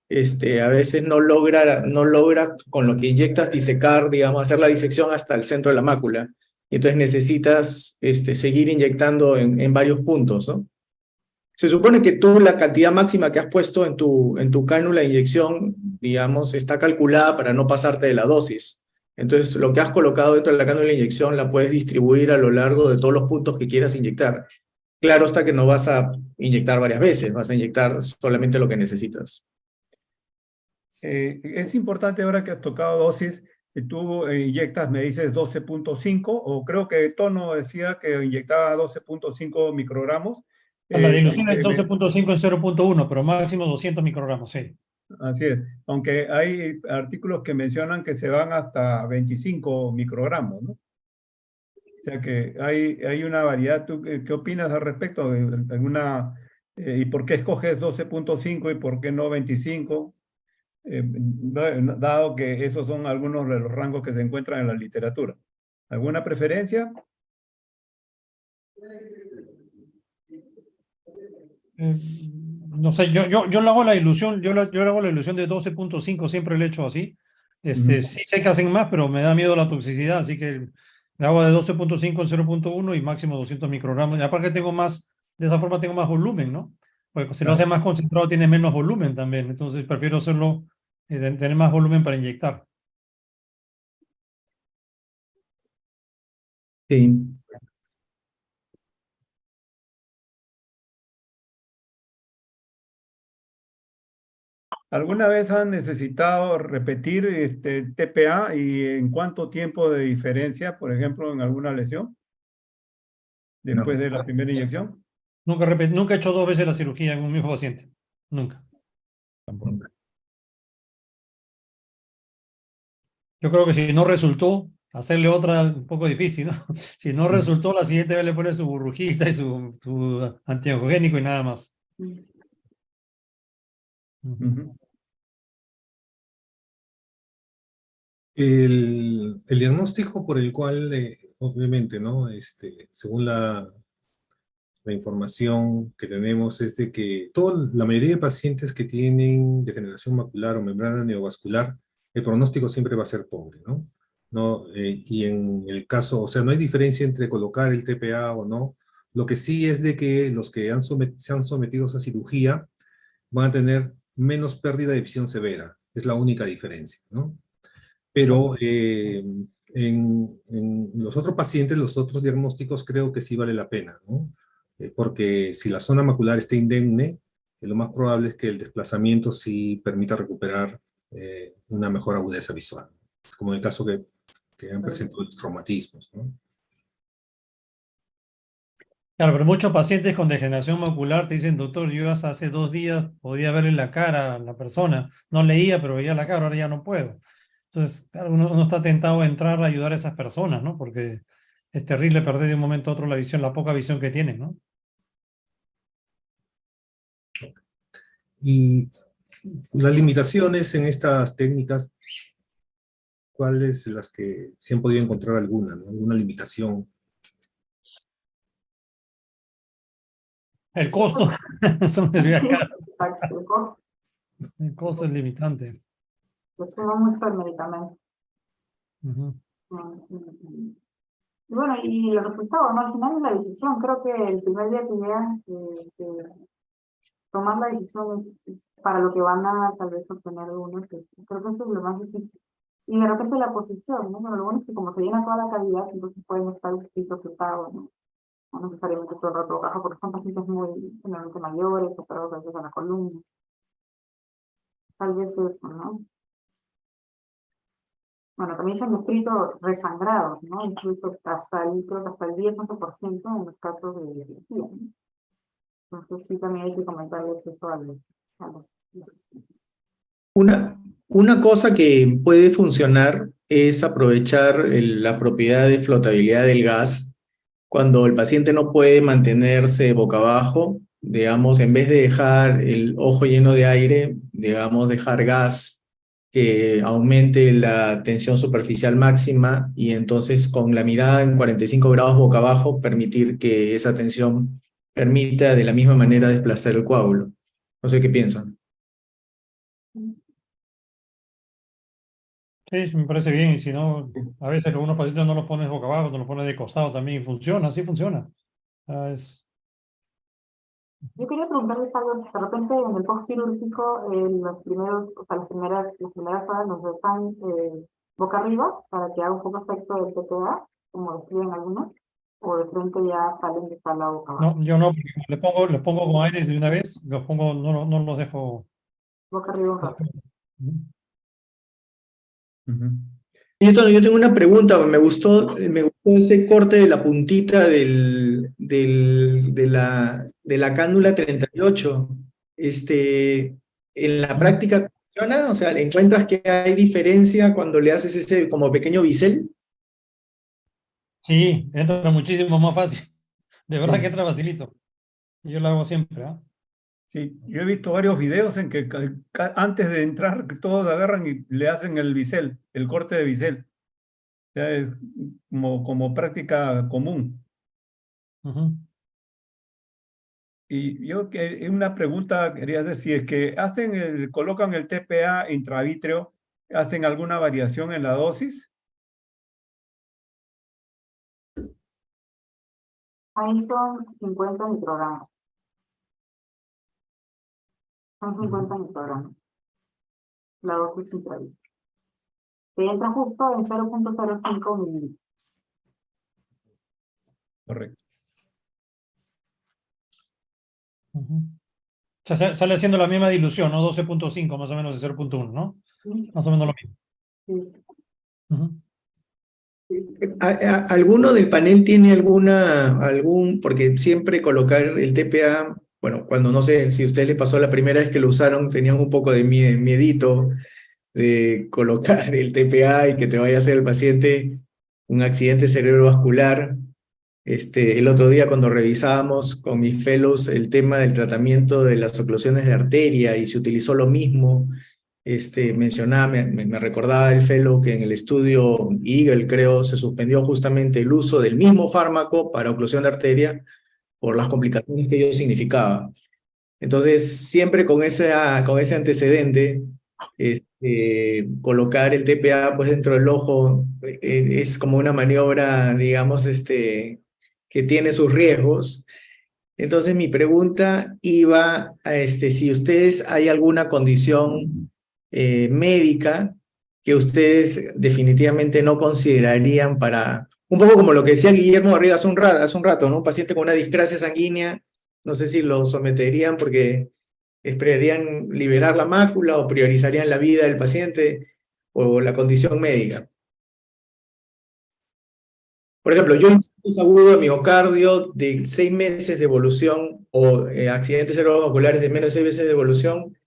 a veces no logra con lo que inyectas disecar, digamos, hacer la disección hasta el centro de la mácula. Entonces necesitas seguir inyectando en varios puntos, ¿no? Se supone que tú la cantidad máxima que has puesto en tu cánula de inyección, digamos, está calculada para no pasarte de la dosis. Entonces, lo que has colocado dentro de la cánula de inyección la puedes distribuir a lo largo de todos los puntos que quieras inyectar. Claro está que no vas a inyectar varias veces, vas a inyectar solamente lo que necesitas. Es importante ahora que has tocado dosis, que tú inyectas, me dices 12.5, o creo que Tono decía que inyectaba 12.5 microgramos. La dilución es aunque 12.5 en 0.1, pero máximo 200 microgramos, sí. Así es, aunque hay artículos que mencionan que se van hasta 25 microgramos, ¿no? O sea que hay una variedad. ¿Tú qué opinas al respecto? ¿Y por qué escoges 12.5 y por qué no 25? Dado que esos son algunos de los rangos que se encuentran en la literatura. ¿Alguna preferencia? No sé, yo le hago la ilusión, yo le hago la ilusión de 12.5, siempre lo he hecho así. Sí sé que hacen más, pero me da miedo la toxicidad, así que le hago de 12.5 en 0.1 y máximo 200 microgramos. Y aparte tengo más, de esa forma tengo más volumen, ¿no? Porque si lo hace más concentrado tiene menos volumen también, entonces prefiero hacerlo, tener más volumen para inyectar. Sí. ¿Alguna vez han necesitado repetir TPA y en cuánto tiempo de diferencia, por ejemplo, en alguna lesión, después de la primera inyección? Nunca he hecho 2 veces la cirugía en un mismo paciente, nunca. Tampoco. Yo creo que si no resultó, hacerle otra un poco difícil, ¿no? Si no resultó, la siguiente vez le pone su burbujita y su antiangiogénico y nada más. Ujú. El diagnóstico por el cual, obviamente, ¿no? Según la información que tenemos es de que la mayoría de pacientes que tienen degeneración macular o membrana neovascular, el pronóstico siempre va a ser pobre, ¿no? Y en el caso, o sea, no hay diferencia entre colocar el TPA o no. Lo que sí es de que los que se han sometido a esa cirugía van a tener menos pérdida de visión severa. Es la única diferencia, ¿no? Pero en los otros pacientes, los otros diagnósticos creo que sí vale la pena, ¿no? Porque si la zona macular está indemne, lo más probable es que el desplazamiento sí permita recuperar una mejor agudeza visual, como en el caso que han presentado los traumatismos, ¿no? Claro, pero muchos pacientes con degeneración macular te dicen, doctor, yo hasta hace 2 días podía verle la cara a la persona, no leía, pero veía la cara, ahora ya no puedo. Entonces, claro, uno está tentado a entrar a ayudar a esas personas, ¿no? Porque es terrible perder de un momento a otro la visión, la poca visión que tienen, ¿no? Y las limitaciones en estas técnicas, ¿cuáles las que se han podido encontrar alguna, ¿no? ¿Alguna limitación? El costo, son cirugías caras. Exacto, el costo, El costo es limitante. pues suma mucho el medicamento. Ujú. Y bueno, y los resultados, ¿no? Al final es la decisión. Creo que el primer día que llegan, tomar la decisión es para lo que van a tal vez obtener uno, que creo que eso es lo más difícil. Y de repente la posición, ¿no? Bueno, lo bueno es que como se llena toda la cavidad, entonces pueden estar distintos resultados, ¿no? No necesariamente todo el rato bajo, porque son pacientes muy generalmente mayores, operados a veces a la columna. Tal vez eso, ¿no? Bueno, también se han descrito resangrados, ¿no? Incluso creo que hasta el 10-11% en los casos de cirugía, ¿no? Entonces sí, también hay que comentarles eso a los. Una cosa que puede funcionar es aprovechar la propiedad de flotabilidad del gas cuando el paciente no puede mantenerse boca abajo, digamos, en vez de dejar el ojo lleno de aire, digamos, dejar gas que aumente la tensión superficial máxima y entonces con la mirada en 45 grados boca abajo permitir que esa tensión permita de la misma manera desplazar el coágulo. No sé qué piensan. Sí, sí, me parece bien. Y si no, a veces algunos pacientes no los pones boca abajo, no los pones de costado también y funciona, sí funciona. Yo quería preguntarles algo, de repente en el post quirúrgico, los primeros, o sea, las primeras horas nos están boca arriba para que haga un poco efecto del TPA, como describen algunos, o de frente ya salen de la boca abajo. No, yo no, porque le pongo con aires de una vez, los pongo, no los dejo. Boca arriba un rato. Ujú. Yo tengo una pregunta, me gustó ese corte de la puntita de la cánula 38. ¿En la práctica funciona? O sea, ¿encuentras que hay diferencia cuando le haces ese como pequeño bisel? Sí, entra muchísimo más fácil. De verdad Sí. que entra facilito. Yo lo hago siempre, ¿ah? Sí, yo he visto varios videos en que antes de entrar todos agarran y le hacen el bisel, el corte de bisel. O sea, es como práctica común. Ujú. Y yo una pregunta quería hacer, si es que colocan el TPA intravítrea, ¿hacen alguna variación en la dosis? Ahí son 50 microgramos. Son 50 microgramos. La dosis intravítrea. Que entra justo en 0.05 mililitros. Correcto. Ujú. O sea, sale haciendo la misma dilución, ¿no? 12.5 más o menos de 0.1, ¿no? Más o menos lo mismo. Sí. Ujú. ¿Alguno del panel tiene porque siempre colocar el TPA, bueno, cuando no sé si a usted le pasó la primera vez que lo usaron, tenían un poco de miedito de colocar el TPA y que te vaya a hacer el paciente un accidente cerebrovascular. El otro día cuando revisábamos con mis fellows el tema del tratamiento de las oclusiones de arteria y se utilizó lo mismo, me recordaba el fellow que en el estudio Eagle, creo, se suspendió justamente el uso del mismo fármaco para oclusión de arteria por las complicaciones que ello significaba. Entonces, siempre con ese antecedente, colocar el TPA pues, dentro del ojo es como una maniobra, digamos, que tiene sus riesgos. Entonces, mi pregunta iba a si ustedes hay alguna condición médica que ustedes definitivamente no considerarían para, un poco como lo que decía Guillermo Arriba hace un rato, ¿no? Un paciente con una discrasia sanguínea, no sé si lo someterían porque esperarían liberar la mácula o priorizarían la vida del paciente o la condición médica. Por ejemplo, yo en un agudo de miocardio de 6 meses de evolución o accidentes cerebrovasculares de menos de 6 meses de evolución,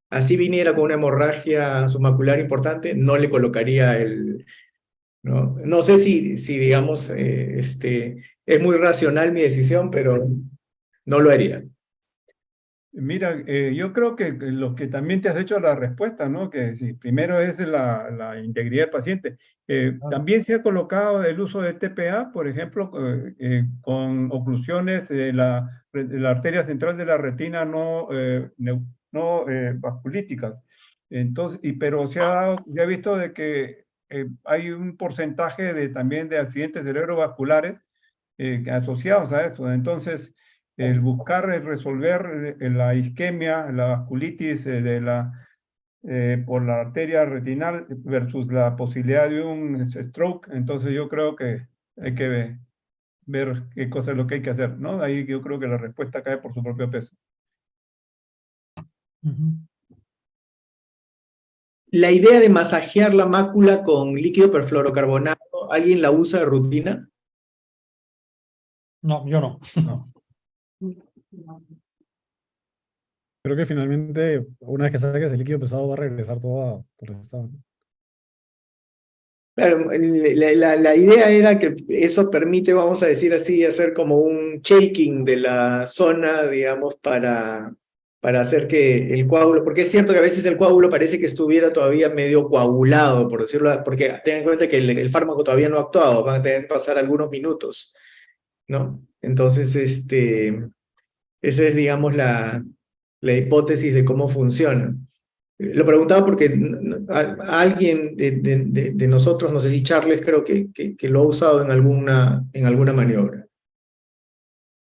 así viniera con una hemorragia submacular importante, no le colocaría ¿no? No sé si digamos, es muy racional mi decisión, pero no lo haría. Mira, yo creo que lo que también te has hecho la respuesta, ¿no? Que si primero es la integridad del paciente. También se ha colocado el uso de TPA, por ejemplo, con oclusiones de la arteria central de la retina no vasculíticas. Entonces, pero se ha visto de que hay un porcentaje también de accidentes cerebrovasculares asociados a eso. Entonces, el buscar resolver la isquemia, la vasculitis por la arteria retinal versus la posibilidad de un stroke, entonces yo creo que hay que ver qué cosa es lo que hay que hacer, ¿no? Ahí yo creo que la respuesta cae por su propio peso. Ujú. La idea de masajear la mácula con líquido perfluorocarbonato, ¿alguien la usa de rutina? No, yo no. No. Creo que finalmente, una vez que saques el líquido pesado, va a regresar todo a por el estado, ¿no? Claro, la idea era que eso permite, vamos a decir así, hacer como un shaking de la zona, digamos, para hacer que el coágulo, porque es cierto que a veces el coágulo parece que estuviera todavía medio coagulado, por decirlo, porque ten en cuenta que el fármaco todavía no ha actuado, van a tener que pasar algunos minutos, ¿no? Entonces, esa es, digamos, la hipótesis de cómo funciona. Lo preguntaba porque a alguien de nosotros, no sé si Charles, creo que lo ha usado en alguna maniobra.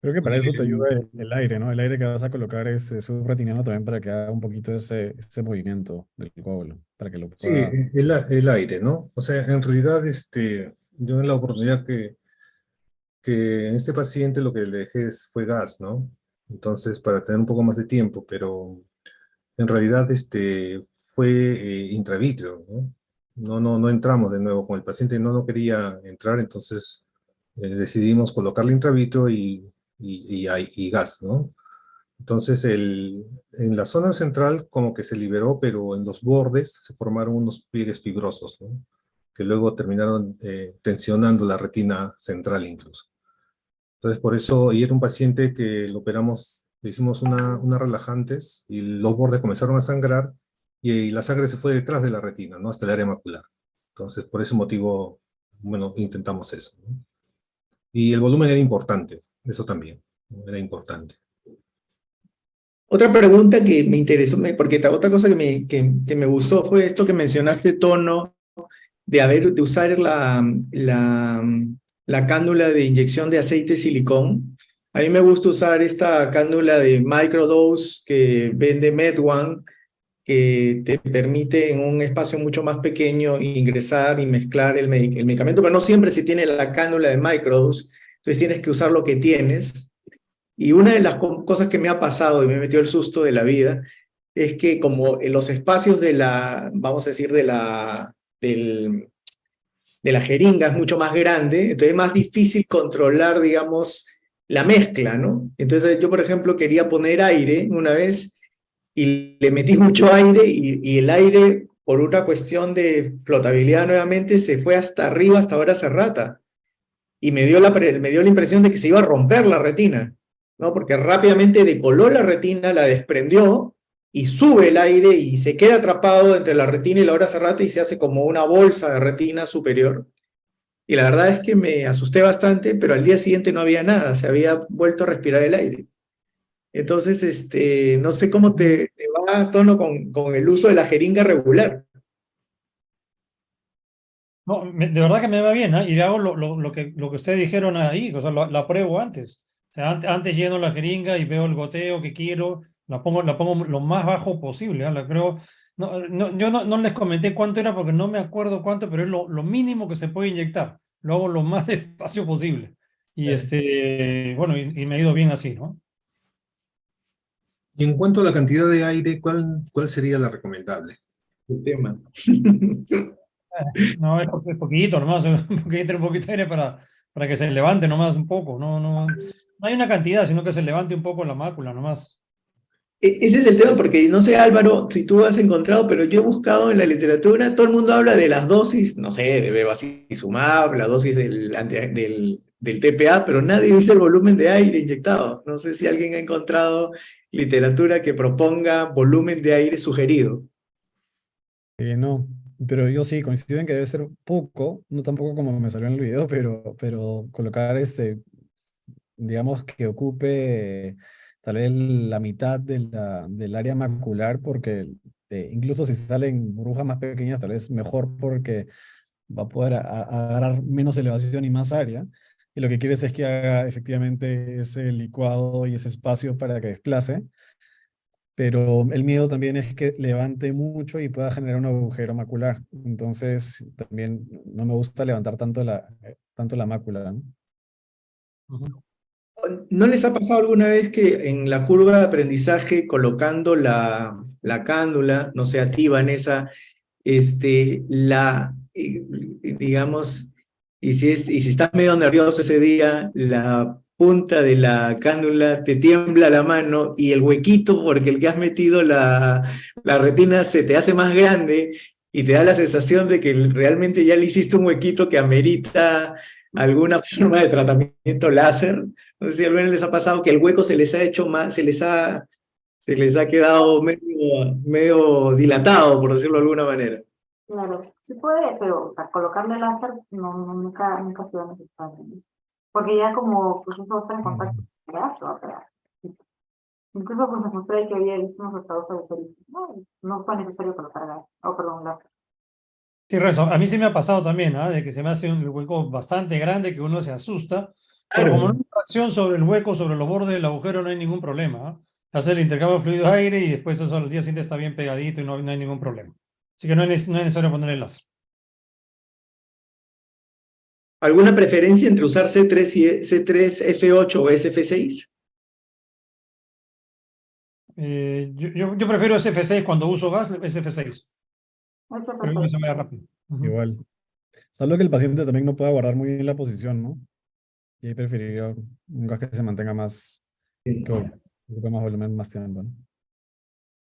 Creo que para eso te ayuda el aire, ¿no? El aire que vas a colocar es subretiniano también para que haga un poquito ese movimiento del coágulo, para que lo Sí, pueda... el aire, ¿no? O sea, en realidad, yo en la oportunidad que en este paciente lo que le dejé fue gas, ¿no? Entonces, para tener un poco más de tiempo, pero en realidad, fue intravítreо, ¿no? No entramos de nuevo con el paciente, no quería entrar, entonces decidimos colocarle intravítreо y gas, ¿no? Entonces, en la zona central como que se liberó, pero en los bordes se formaron unos pliegues fibrosos, ¿no? Que luego terminaron tensionando la retina central incluso. Entonces, por eso, y era un paciente que lo operamos, le hicimos una relajantes, y los bordes comenzaron a sangrar, y la sangre se fue detrás de la retina, ¿no? Hasta el área macular. Entonces, por ese motivo, bueno, intentamos eso, ¿no? Y el volumen era importante, eso también, ¿no? Era importante. Otra pregunta que me interesó, porque otra cosa que me gustó fue esto que mencionaste, Tono, de usar la cánula de inyección de aceite de silicón. A mí me gusta usar esta cánula de microdose que vende MedOne, que te permite en un espacio mucho más pequeño ingresar y mezclar el medicamento, pero no siempre se tiene la cánula de microdose, entonces tienes que usar lo que tienes. Y una de las cosas que me ha pasado y me metió el susto de la vida es que como en los espacios de vamos a decir, de la jeringa es mucho más grande, entonces es más difícil controlar, digamos, la mezcla, ¿no? Entonces yo, por ejemplo, quería poner aire una vez y le metí mucho aire y el aire, por una cuestión de flotabilidad nuevamente, se fue hasta arriba, hasta ahora Serrata. Y me dio la impresión de que se iba a romper la retina, ¿no? Porque rápidamente decoló la retina, la desprendió y sube el aire y se queda atrapado entre la retina y la hora Serrata y se hace como una bolsa de retina superior. Y la verdad es que me asusté bastante, pero al día siguiente no había nada, se había vuelto a respirar el aire. Entonces, no sé cómo te va a tono con el uso de la jeringa regular. No, de verdad que me va bien, ¿ah? Y hago lo que ustedes dijeron ahí, o sea, la pruebo antes. O sea, antes lleno la jeringa y veo el goteo que quiero, la pongo lo más bajo posible, ¿ah? La creo, yo no les comenté cuánto era porque no me acuerdo cuánto, pero es lo mínimo que se puede inyectar. Lo hago lo más despacio posible. Y bueno, y me ha ido bien así, ¿no? Y en cuanto a la cantidad de aire, ¿cuál sería la recomendable? El tema. No, es poquito nomás, un poquito de aire para que se levante nomás un poco, no hay una cantidad, sino que se levante un poco la mácula nomás. Ese es el tema, porque no sé, Álvaro, si tú has encontrado, pero yo he buscado en la literatura, todo el mundo habla de las dosis, no sé, de bevacizumab, la dosis del TPA, pero nadie dice el volumen de aire inyectado. No sé si alguien ha encontrado literatura que proponga volumen de aire sugerido. No, pero yo sí coincido en que debe ser poco, no tampoco como me salió en el video, pero colocar digamos que ocupe tal vez la mitad del área macular, porque incluso si salen burbujas más pequeñas, tal vez mejor porque va a poder agarrar menos elevación y más área. Y lo que quieres es que haga efectivamente ese licuado y ese espacio para que desplace. Pero el miedo también es que levante mucho y pueda generar un agujero macular. Entonces, también no me gusta levantar tanto la mácula, ¿no? Ujú. ¿No les ha pasado alguna vez que en la curva de aprendizaje, colocando la cánula, no sé, a ti, Vanessa, digamos, y si estás medio nervioso ese día, la punta de la cánula te tiembla la mano y el huequito, porque el que has metido la retina se te hace más grande y te da la sensación de que realmente ya le hiciste un huequito que amerita alguna forma de tratamiento láser? No sé si a algunos les ha pasado que el hueco se les ha hecho más, se les ha quedado medio dilatado, por decirlo de alguna manera. Claro, sí puede, pero o sea, colocarle láser nunca ha sido necesario, ¿no? Porque ya como pues eso está en contacto con el gas, va a pegar. Incluso pues me mostré que había visto unos resultados autorizados. No fue necesario colocar gas, perdón, láser. Sí, Renzo, a mí sí me ha pasado también, ¿ah? De que se me hace un hueco bastante grande que uno se asusta Pero como no Claro, hay tracción sobre el hueco, sobre los bordes del agujero, no hay ningún problema. ¿Ah? Hacer el intercambio de fluidos aire y después eso al día siguiente está bien pegadito y no hay ningún problema. Así que no es necesario poner el láser. ¿alguna preferencia entre usar C3 y C3F8 o SF6? Yo prefiero SF6 cuando uso gas, SF6. Creo que perfecto. se me da rápido. Ujú. Igual. Salvo que el paciente también no pueda guardar muy bien la posición, ¿no? Y ahí preferiría un gas que se mantenga más, un poco más volumen, más tiempo, ¿no?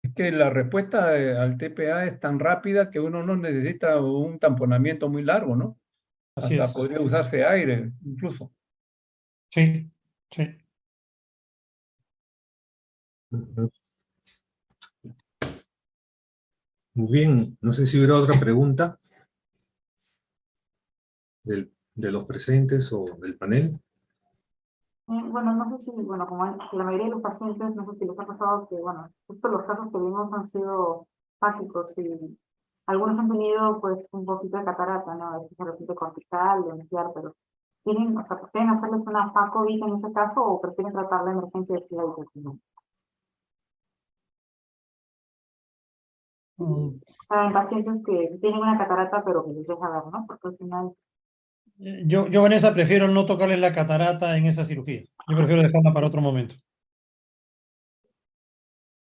Es que la respuesta al TPA es tan rápida que uno no necesita un tamponamiento muy largo, ¿no? Así Hasta es. podría usarse aire, incluso. Sí, sí. Ujú. Muy bien, no sé si hubiera otra pregunta de los presentes o del panel. Bueno, no sé si, bueno, como la mayoría de los pacientes, no sé si les ha pasado que, bueno, estos los casos que vimos han sido básicos y algunos han tenido, pues, un poquito de catarata, ¿no? A veces se repite cortical, denunciar, pero tienen, o sea, ¿prefieren hacerles una FACOVIT en ese caso o prefieren tratar la emergencia de la habitación? Mm, En pacientes que tienen una catarata, pero que les deja ver, ¿no? Porque al final, Yo, Vanessa, prefiero no tocarle la catarata en esa cirugía. Yo prefiero dejarla para otro momento.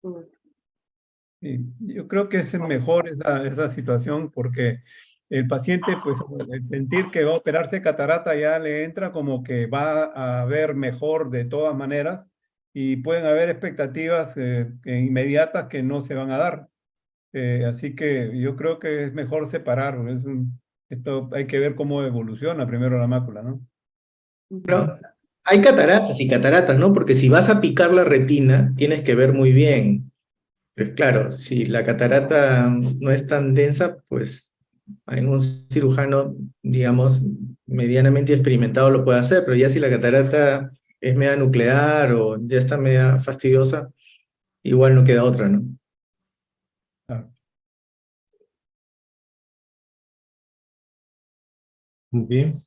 eh, Y yo creo que es mejor esa situación porque el paciente, pues, el sentir que va a operarse catarata ya le entra como que va a ver mejor de todas maneras y pueden haber expectativas inmediatas que no se van a dar. Así que yo creo que es mejor separar. Esto hay que ver cómo evoluciona primero la mácula, ¿no? pero hay cataratas y cataratas, ¿no? Porque si vas a picar la retina, tienes que ver muy bien. Pues claro, si la catarata no es tan densa, pues en un cirujano, digamos, medianamente experimentado lo puede hacer, pero ya si la catarata es media nuclear o ya está media fastidiosa, igual no queda otra, ¿no? Claro. Muy bien.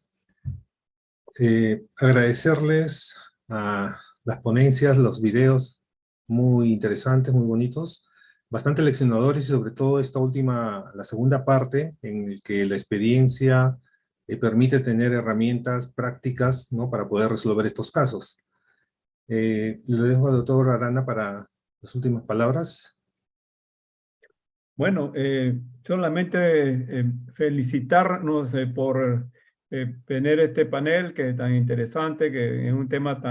Agradecerles a las ponencias, los videos muy interesantes, muy bonitos, bastante leccionadores y sobre todo esta última, la segunda parte, en el que la experiencia permite tener herramientas prácticas, ¿no?, para poder resolver estos casos. Le dejo al doctor Arana para las últimas palabras. Bueno, solamente felicitarnos por tener este panel que es tan interesante, que es un tema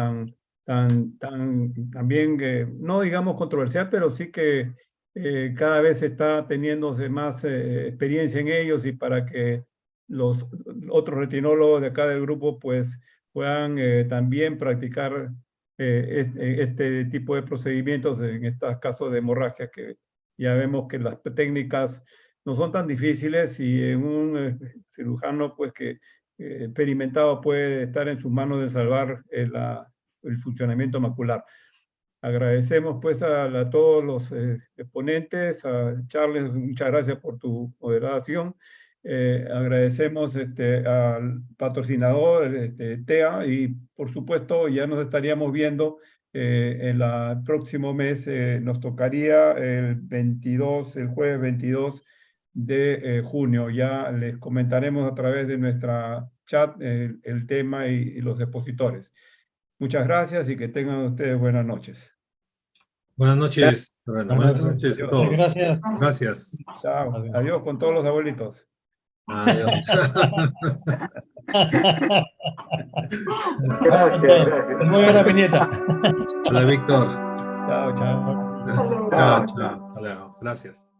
también, no digamos controversial, pero sí que cada vez está teniéndose más experiencia en ellos y para que los otros retinólogos de acá del grupo pues puedan también practicar este tipo de procedimientos en estos casos de hemorragia que ya vemos que las técnicas no son tan difíciles y en un cirujano pues que experimentado puede estar en sus manos de salvar el funcionamiento macular. Agradecemos pues a todos los exponentes, a Charles, muchas gracias por tu moderación. Agradecemos al patrocinador, TEA, y por supuesto ya nos estaríamos viendo en el próximo mes. Nos tocaría el jueves 22 de junio. Ya les comentaremos a través de nuestra chat el tema y los expositores. Muchas gracias y que tengan ustedes buenas noches. Buenas noches, Arana. Buenas noches a Adiós. todos. Gracias. Gracias. Chao. Adiós. Adiós con todos los abuelitos. Adiós. Gracias, gracias. Muy buena piñeta. Hola, Víctor. Chao, chao. Chao. Chao, chao. Hola, gracias.